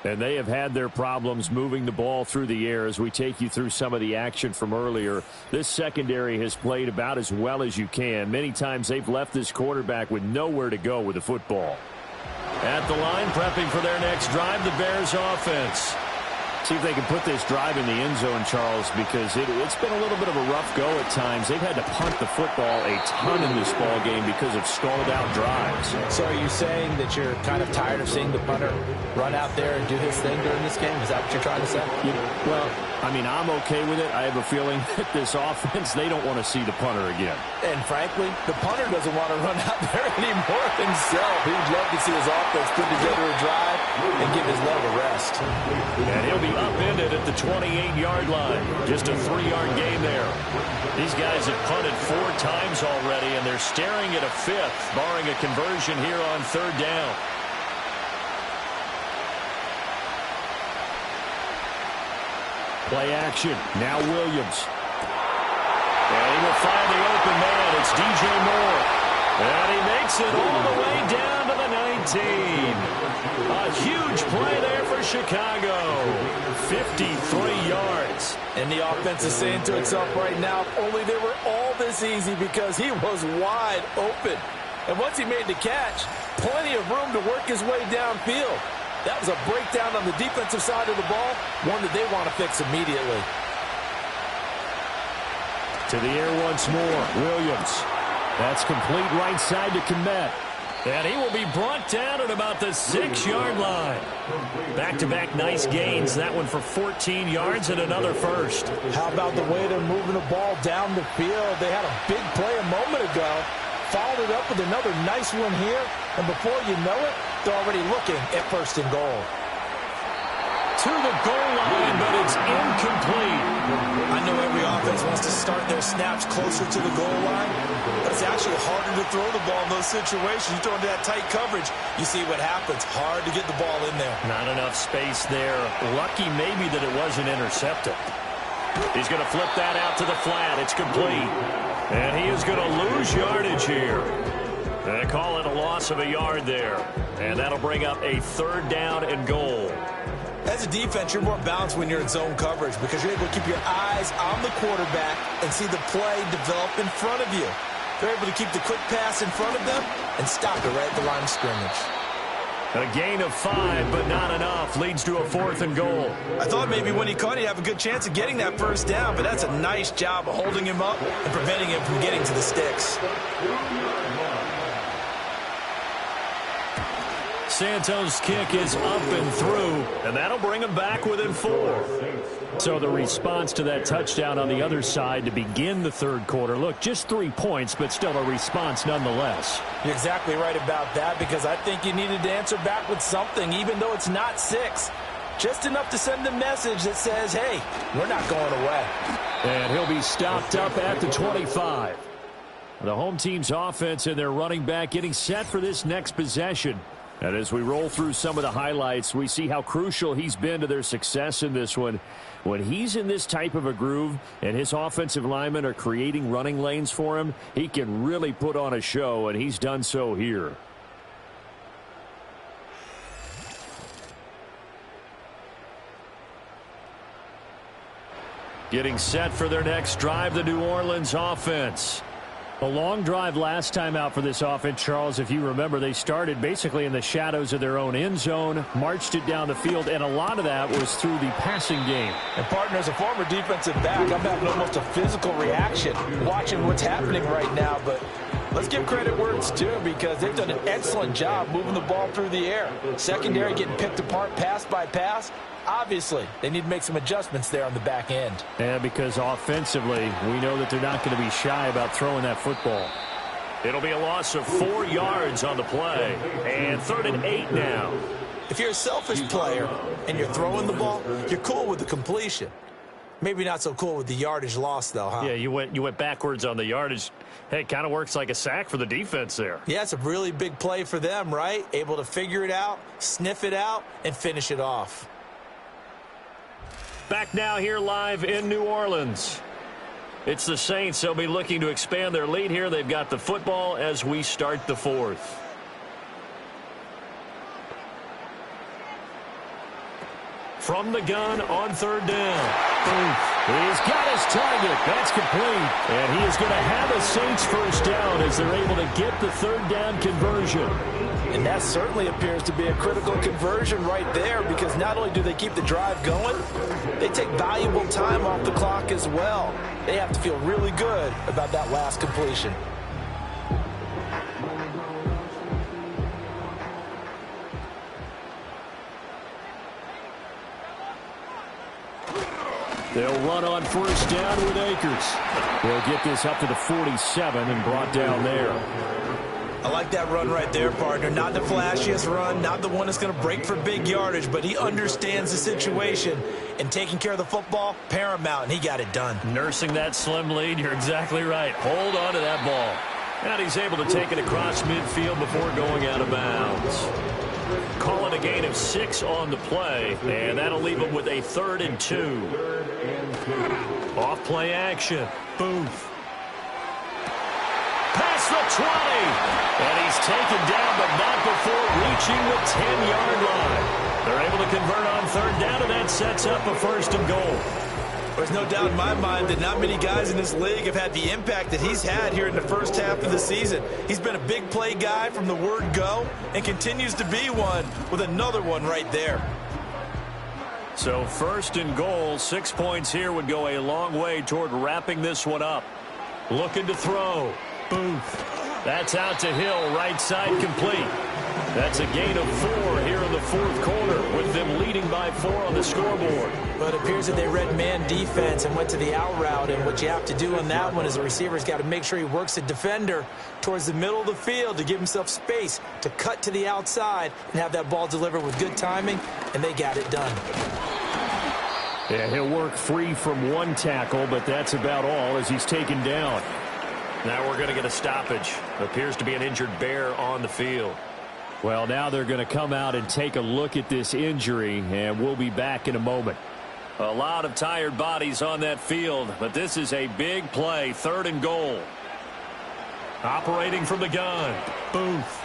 And they have had their problems moving the ball through the air as we take you through some of the action from earlier. This secondary has played about as well as you can. Many times they've left this quarterback with nowhere to go with the football. At the line, prepping for their next drive, the Bears offense. See if they can put this drive in the end zone, Charles, because it's been a little bit of a rough go at times. They've had to punt the football a ton in this ball game because of stalled-out drives. So are you saying that you're kind of tired of seeing the punter run out there and do his thing during this game? Is that what you're trying to say? Well, I mean, I'm okay with it. I have a feeling that this offense, they don't want to see the punter again. And frankly, the punter doesn't want to run out there anymore himself. He'd love to see his offense put together a drive and give his leg a rest. And he'll be upended at the 28-yard line. Just a 3-yard gain there. These guys have punted 4 times already, and they're staring at a 5th, barring a conversion here on 3rd down. Play action. Now Williams. And he will find the open man. It's DJ Moore. And he makes it all the way down to the 19. A huge play there for Chicago. 53 yards. And the offense is saying to itself right now, if only they were all this easy, because he was wide open. And once he made the catch, plenty of room to work his way downfield. That was a breakdown on the defensive side of the ball, one that they want to fix immediately. To the air once more, Williams. That's complete right side to Kmet. And he will be brought down at about the 6-yard line. Back-to-back nice gains. That one for 14 yards and another first. How about the way they're moving the ball down the field? They had a big play a moment ago. Followed it up with another nice one here. And before you know it, they're already looking at first and goal. To the goal line, but it's incomplete. I know every offense wants to start their snaps closer to the goal line, but it's actually harder to throw the ball in those situations. You throw into that tight coverage, you see what happens. Hard to get the ball in there. Not enough space there. Lucky maybe that it wasn't intercepted. He's going to flip that out to the flat. It's complete. And he is going to lose yardage here. They call it a loss of a yard there. And that'll bring up a 3rd down and goal. As a defense, you're more balanced when you're in zone coverage because you're able to keep your eyes on the quarterback and see the play develop in front of you. They're able to keep the quick pass in front of them and stop it right at the line of scrimmage. A gain of 5, but not enough. Leads to a 4th and goal. I thought maybe when he caught it, he'd have a good chance of getting that first down, but that's a nice job of holding him up and preventing him from getting to the sticks. Santos' kick is up and through, and that'll bring them back within 4. So the response to that touchdown on the other side to begin the third quarter. Look, just 3 points, but still a response nonetheless. You're exactly right about that, because I think you needed to answer back with something, even though it's not 6. Just enough to send a message that says, hey, we're not going away. And he'll be stopped up at the 25. The home team's offense and their running back getting set for this next possession. And as we roll through some of the highlights, we see how crucial he's been to their success in this one. When he's in this type of a groove and his offensive linemen are creating running lanes for him, he can really put on a show, and he's done so here. Getting set for their next drive, the New Orleans offense. A long drive last time out for this offense, Charles. If you remember, they started basically in the shadows of their own end zone, marched it down the field, and a lot of that was through the passing game. And, partner, as a former defensive back, I'm having almost a physical reaction watching what's happening right now. But let's give credit where it's due, because they've done an excellent job moving the ball through the air. Secondary getting picked apart pass by pass. Obviously, they need to make some adjustments there on the back end. And because offensively, we know that they're not going to be shy about throwing that football. It'll be a loss of 4 yards on the play. And 3rd and 8 now. If you're a selfish player and you're throwing the ball, you're cool with the completion. Maybe not so cool with the yardage loss, though, huh? Yeah, you went backwards on the yardage. Hey, it kind of works like a sack for the defense there. Yeah, it's a really big play for them, right? Able to figure it out, sniff it out, and finish it off. Back now here live in New Orleans. It's the Saints. They'll be looking to expand their lead here. They've got the football as we start the 4th. From the gun on 3rd down. Boom. He's got his target. That's complete. And he is going to have a Saints first down as they're able to get the 3rd down conversion. And that certainly appears to be a critical conversion right there, because not only do they keep the drive going, they take valuable time off the clock as well. They have to feel really good about that last completion. They'll run on first down with Akers. They'll get this up to the 47 and brought down there. I like that run right there, partner. Not the flashiest run, not the one that's going to break for big yardage, but he understands the situation, and taking care of the football, paramount, and he got it done. Nursing that slim lead, you're exactly right. Hold on to that ball. And he's able to take it across midfield before going out of bounds. Calling a gain of 6 on the play, and that'll leave him with a 3rd and 2. Off play action. Booth. Past the 20. And he's taken down, but not before reaching the 10-yard line. They're able to convert on 3rd down, and that sets up a 1st and goal. There's no doubt in my mind that not many guys in this league have had the impact that he's had here in the first half of the season. He's been a big play guy from the word go and continues to be one with another one right there. So 1st and goal, 6 points here would go a long way toward wrapping this one up. Looking to throw. Booth. That's out to Hill, right side complete. That's a gain of 4 here in the 4th quarter, with them leading by 4 on the scoreboard. But it appears that they read man defense and went to the out route, and what you have to do on that one is the receiver's got to make sure he works the defender towards the middle of the field to give himself space to cut to the outside and have that ball delivered with good timing, and they got it done. Yeah, he'll work free from 1 tackle, but that's about all as he's taken down. Now we're going to get a stoppage. Appears to be an injured Bear on the field. Well, now they're going to come out and take a look at this injury, and we'll be back in a moment. A lot of tired bodies on that field, but this is a big play, 3rd and goal. Operating from the gun, Booth.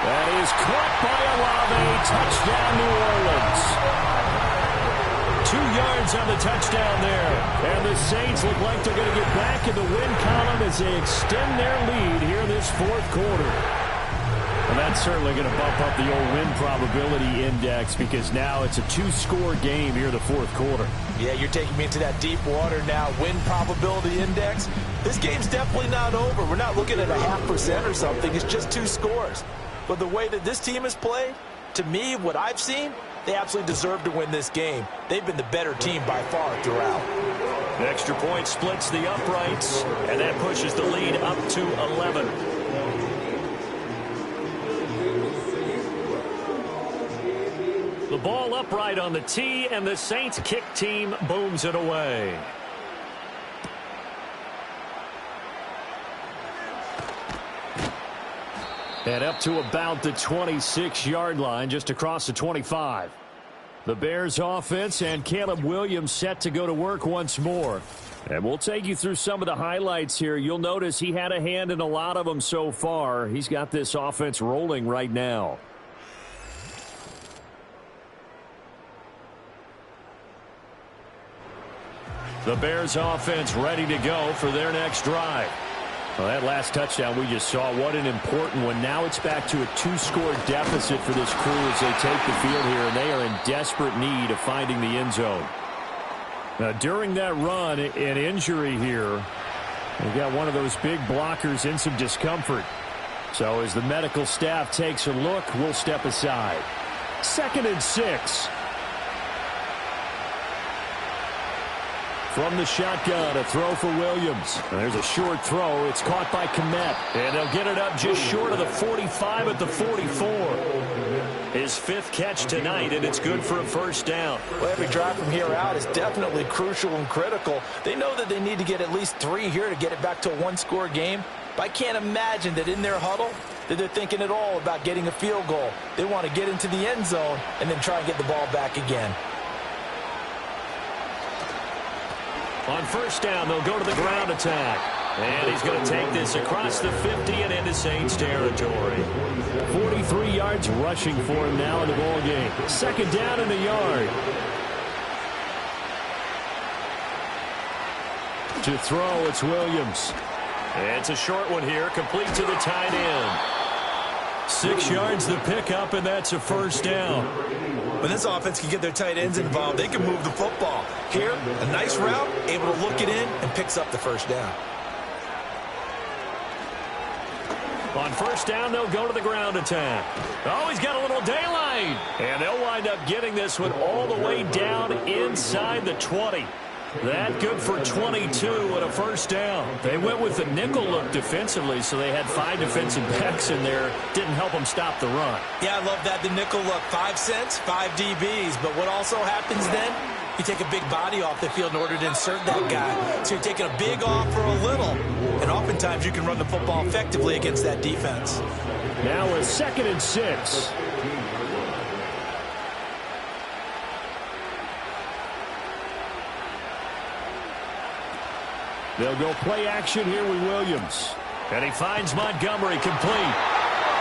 That is caught by Olave. Touchdown, New Orleans. 2 yards on the touchdown there. And the Saints look like they're going to get back in the win column as they extend their lead here in this 4th quarter. And that's certainly going to bump up the old win probability index, because now it's a 2-score game here in the 4th quarter. Yeah, you're taking me into that deep water now. Win probability index. This game's definitely not over. We're not looking at a 0.5% or something. It's just 2 scores. But the way that this team has played, To me, what I've seen, they absolutely deserve to win this game. They've been the better team by far throughout. The extra point splits the uprights, and that pushes the lead up to 11. The ball upright on the tee, and the Saints kick team booms it away. And up to about the 26-yard line, just across the 25. The Bears offense and Caleb Williams set to go to work once more. And we'll take you through some of the highlights here. You'll notice he had a hand in a lot of them so far. He's got this offense rolling right now. The Bears offense ready to go for their next drive. Well, that last touchdown we just saw, what an important one. Now it's back to a 2-score deficit for this crew as they take the field here, and they are in desperate need of finding the end zone. Now, during that run, an injury here. We've got one of those big blockers in some discomfort. So as the medical staff takes a look, we'll step aside. 2nd and 6. From the shotgun, a throw for Williams. And there's a short throw. It's caught by Kmet. And they'll get it up just short of the 45 at the 44. His 5th catch tonight, and it's good for a first down. Well, every drive from here out is definitely crucial and critical. They know that they need to get at least 3 here to get it back to a 1-score game. But I can't imagine that in their huddle that they're thinking at all about getting a field goal. They want to get into the end zone and then try and get the ball back again. On first down, they'll go to the ground attack. And he's going to take this across the 50 and into Saints territory. 43 yards rushing for him now in the ball game. 2nd down in the yard. To throw, it's Williams. It's a short one here, complete to the tight end. 6 yards the pickup, and that's a first down. When this offense can get their tight ends involved, they can move the football. Here, a nice route, able to look it in, and picks up the first down. On first down, they'll go to the ground attack. Oh, he's got a little daylight. And they'll wind up getting this one all the way down inside the 20. That good for 22 and a first down. They went with the nickel look defensively, so they had 5 defensive backs in there. Didn't help them stop the run. Yeah, I love that, the nickel look. 5 cents, 5 DBs. But what also happens then, you take a big body off the field in order to insert that guy. So you're taking a big off for a little. And oftentimes you can run the football effectively against that defense. Now a 2nd and 6. They'll go play action here with Williams. And he finds Montgomery complete.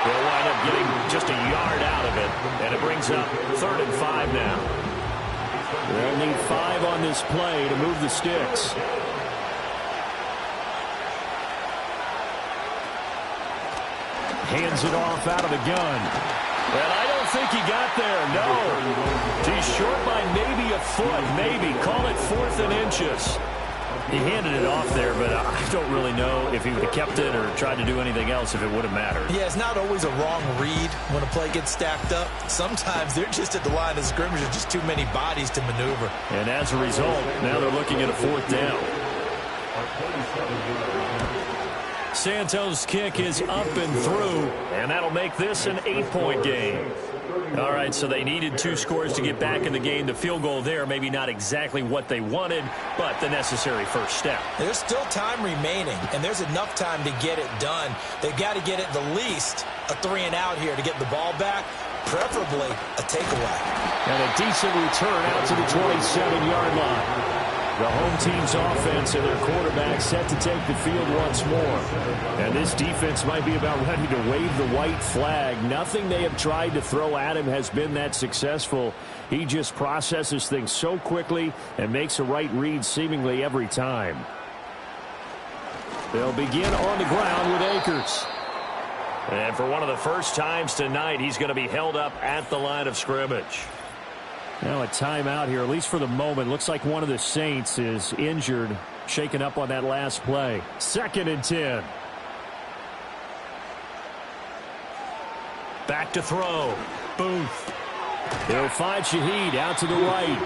They'll wind up getting just a yard out of it. And it brings up 3rd and 5 now. They'll need 5 on this play to move the sticks. Hands it off out of the gun. And I don't think he got there, no. He's short by maybe a foot, maybe. Call it 4th and inches. He handed it off there, but I don't really know if he would have kept it or tried to do anything else if it would have mattered. Yeah, it's not always a wrong read when a play gets stacked up. Sometimes they're just at the line of scrimmage. There's just too many bodies to maneuver. And as a result, now they're looking at a 4th down. Santos' kick is up and through, and that'll make this an 8-point game. All right, so they needed 2 scores to get back in the game. The field goal there, maybe not exactly what they wanted, but the necessary first step. There's still time remaining, and there's enough time to get it done. They've got to get at the least a 3-and-out here to get the ball back, preferably a takeaway. And a decent return out to the 27-yard line. The home team's offense and their quarterback set to take the field once more. And this defense might be about ready to wave the white flag. Nothing they have tried to throw at him has been that successful. He just processes things so quickly and makes a right read seemingly every time. They'll begin on the ground with Akers. And for one of the first times tonight, he's going to be held up at the line of scrimmage. Now a timeout here, at least for the moment. Looks like one of the Saints is injured, shaken up on that last play. 2nd and 10. Back to throw. Booth. He'll find Shaheed out to the right.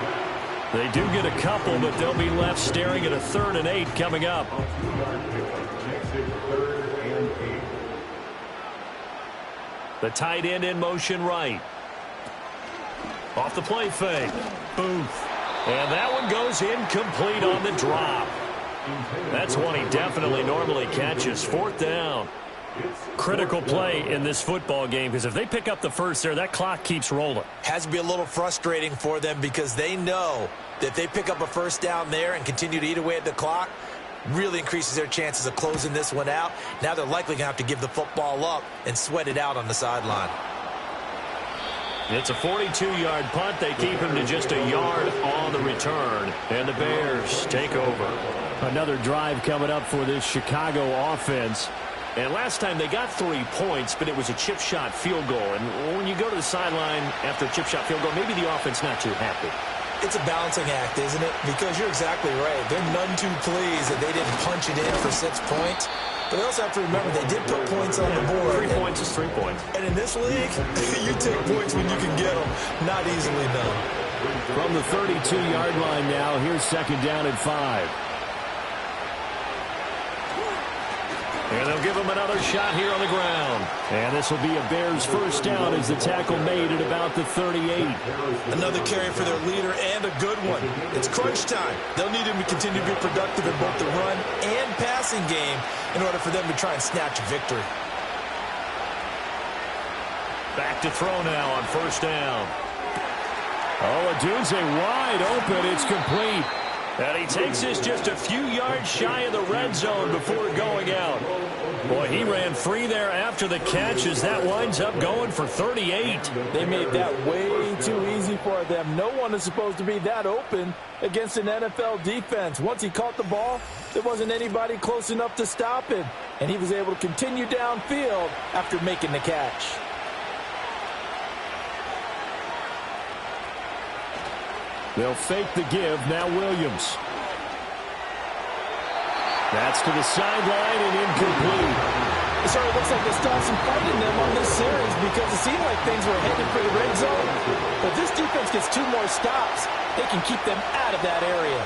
They do get a couple, but they'll be left staring at a 3rd and 8 coming up. The tight end in motion right. Off the play fake. Booth. And that one goes incomplete on the drop. That's one he definitely normally catches. 4th down. Critical play in this football game because if they pick up the first there, that clock keeps rolling. Has to be a little frustrating for them because they know that if they pick up a first down there and continue to eat away at the clock, really increases their chances of closing this one out. Now they're likely going to have to give the football up and sweat it out on the sideline. It's a 42-yard punt. They keep him to just a yard on the return. And the Bears take over. Another drive coming up for this Chicago offense. And last time they got 3 points, but it was a chip shot field goal. And when you go to the sideline after a chip shot field goal, maybe the offense not too happy. It's a balancing act, isn't it? Because you're exactly right. They're none too pleased that they didn't punch it in for 6 points. But they also have to remember they did put points on the board. 3 points is 3 points. And in this league, you take points when you can get them. Not easily done. From the 32-yard line now, here's 2nd down and 5. And they'll give him another shot here on the ground. And this will be a Bears first down as the tackle made at about the 38. Another carry for their leader and a good one. It's crunch time. They'll need him to continue to be productive in both the run and passing game in order for them to try and snatch a victory. Back to throw now on 1st down. Oh, Odunze wide open. It's complete. And he takes this just a few yards shy of the red zone before going out. Boy, he ran free there after the catch as that winds up going for 38. They made that way too easy for them. No one is supposed to be that open against an NFL defense. Once he caught the ball, there wasn't anybody close enough to stop him. And he was able to continue downfield after making the catch. They'll fake the give. Now Williams. That's to the sideline and incomplete. It sort of looks like they stopped some fight in them on this series because it seemed like things were headed for the red zone. But this defense gets 2 more stops. They can keep them out of that area.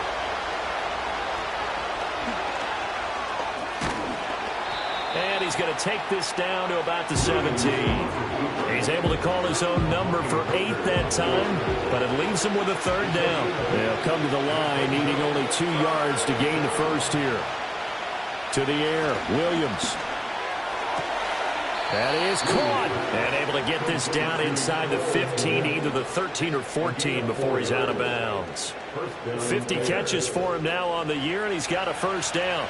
And he's going to take this down to about the 17. He's able to call his own number for 8 that time, but it leaves him with a 3rd down. They'll come to the line, needing only 2 yards to gain the first here. To the air, Williams. That is caught. And able to get this down inside the 15, either the 13 or 14 before he's out of bounds. 50 catches for him now on the year, and he's got a 1st down.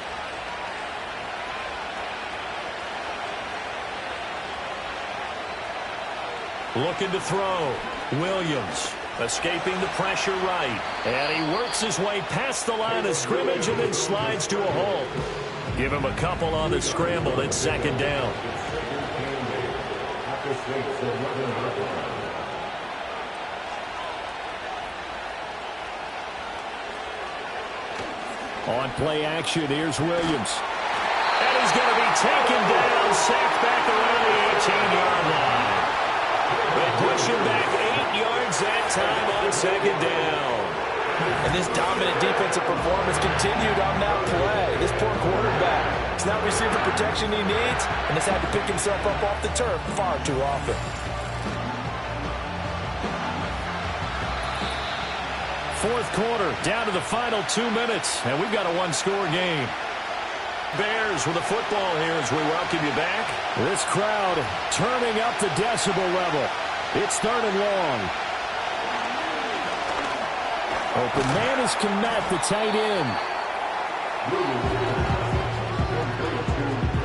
Looking to throw. Williams escaping the pressure right. And he works his way past the line of scrimmage and then slides to a halt. Give him a couple on the scramble. It's 2nd down. On play action, here's Williams. And he's going to be taken down, sacked back around the 18-yard line. They push him back 8 yards that time on 2nd down. And this dominant defensive performance continued on that play. This poor quarterback has not received the protection he needs and has had to pick himself up off the turf far too often. Fourth quarter, down to the final 2 minutes, and we've got a 1-score game. Bears with the football here as we welcome you back. This crowd turning up the decibel level. It's 3rd and long. Open man is Kmet, the tight end.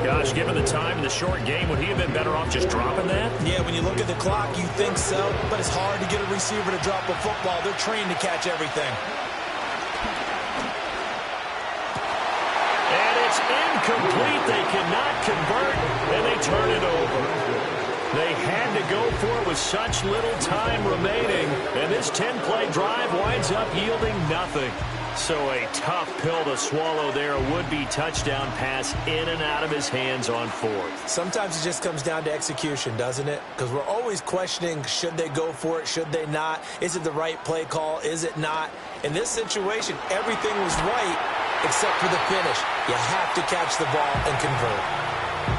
Gosh, given the time in the short game, would he have been better off just dropping that? Yeah, when you look at the clock, you think so, but it's hard to get a receiver to drop a football. They're trained to catch everything. Incomplete. They cannot convert, and they turn it over. They had to go for it with such little time remaining, and this 10-play drive winds up yielding nothing. So a tough pill to swallow there. A would-be touchdown pass in and out of his hands on fourth. Sometimes it just comes down to execution, doesn't it? Because we're always questioning, should they go for it, should they not? Is it the right play call, is it not? In this situation, everything was right except for the finish. You have to catch the ball and convert.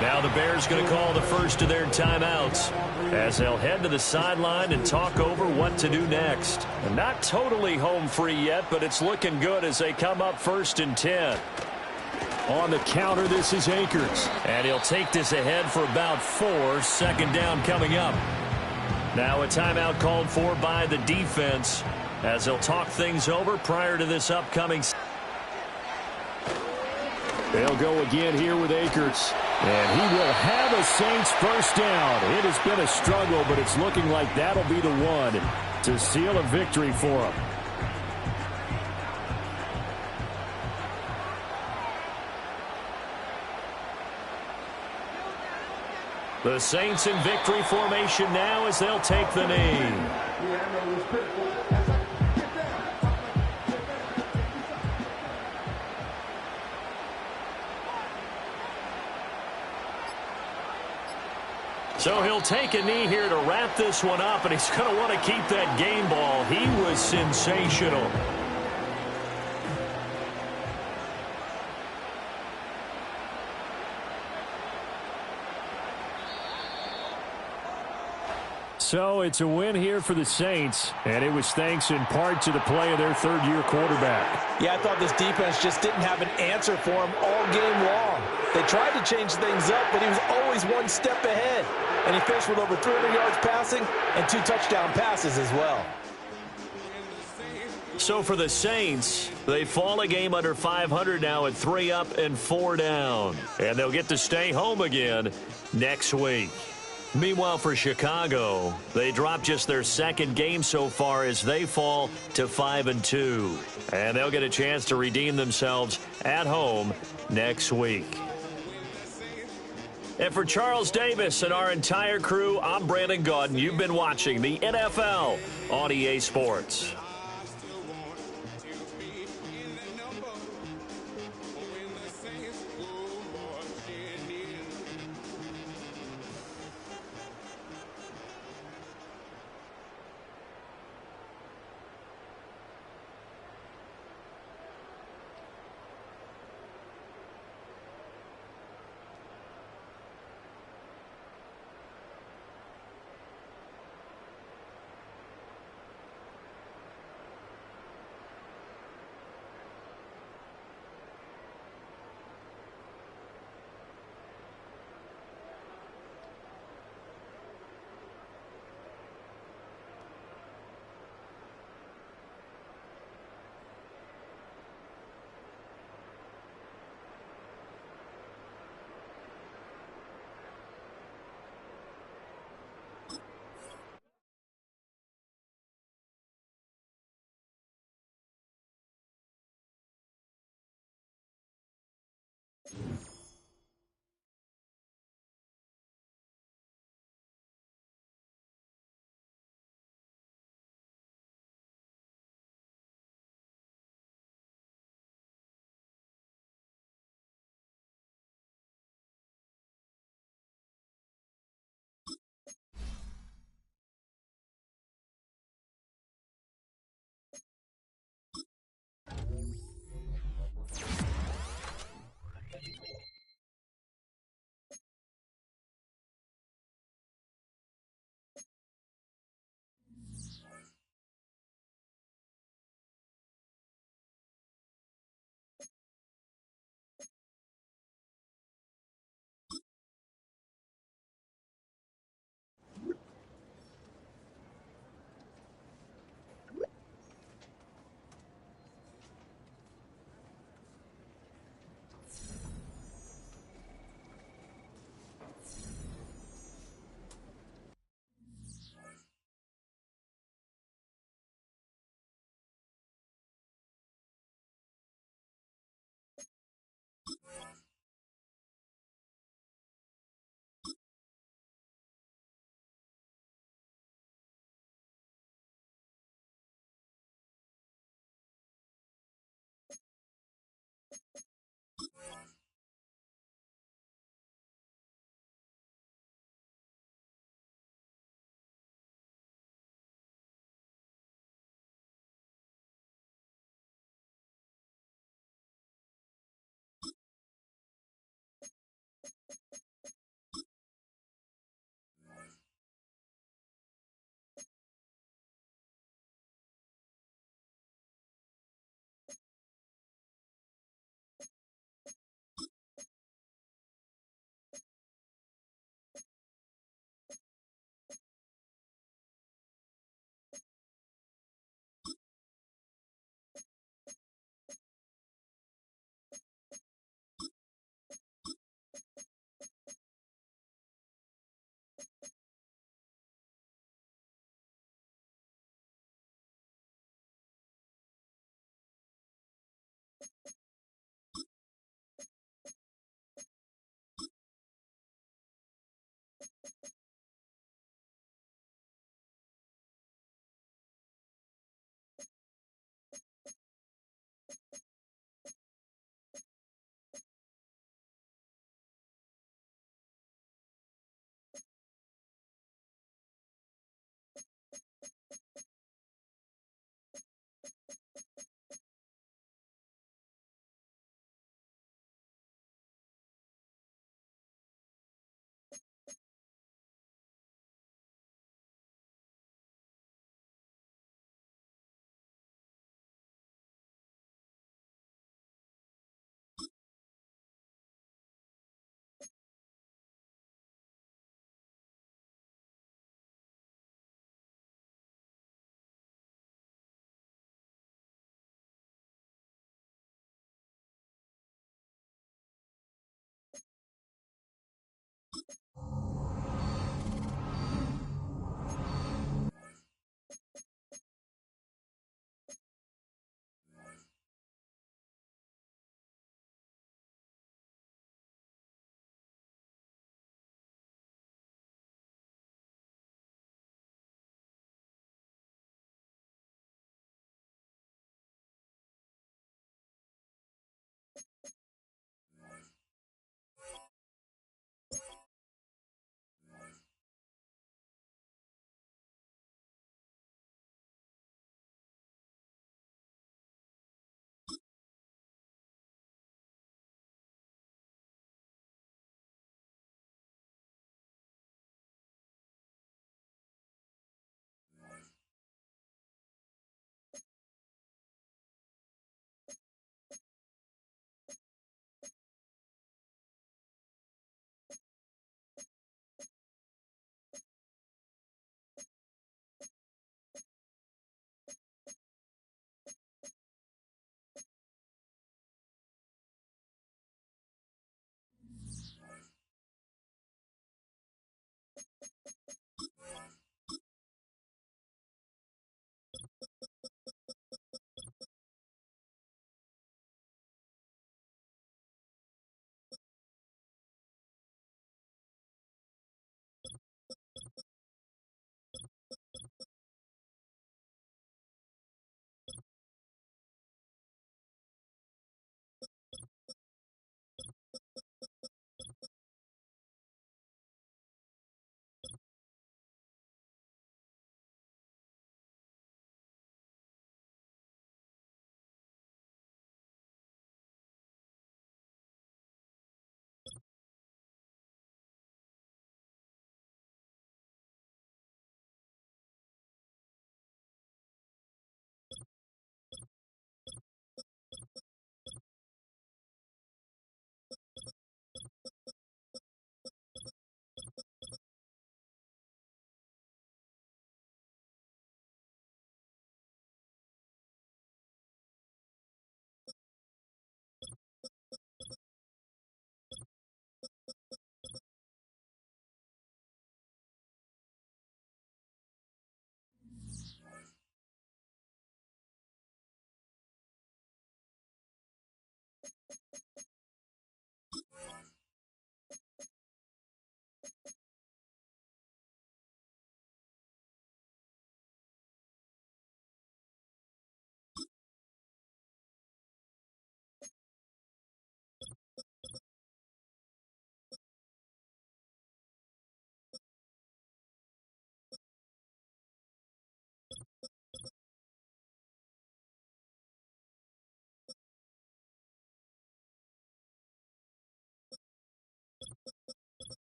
Now the Bears going to call the first of their timeouts as they'll head to the sideline and talk over what to do next. And not totally home free yet, but it's looking good as they come up 1st and 10. On the counter, this is Akers. And he'll take this ahead for about 4. Second down coming up. Now a timeout called for by the defense as they'll talk things over prior to this upcoming. They'll go again here with Akers. And he will have a Saints first down. It has been a struggle, but it's looking like that'll be the one to seal a victory for him. The Saints in victory formation now as they'll take the knee. So he'll take a knee here to wrap this one up, and he's going to want to keep that game ball. He was sensational. So it's a win here for the Saints, and it was thanks in part to the play of their third-year quarterback. Yeah, I thought this defense just didn't have an answer for him all game long. They tried to change things up, but he was always one step ahead. And he finished with over 300 yards passing and 2 touchdown passes as well. So for the Saints, they fall a game under 500 now at 3 up and 4 down. And they'll get to stay home again next week. Meanwhile, for Chicago, they dropped just their second game so far as they fall to 5-2. And they'll get a chance to redeem themselves at home next week. And for Charles Davis and our entire crew, I'm Brandon Gaudin. You've been watching the NFL on EA Sports.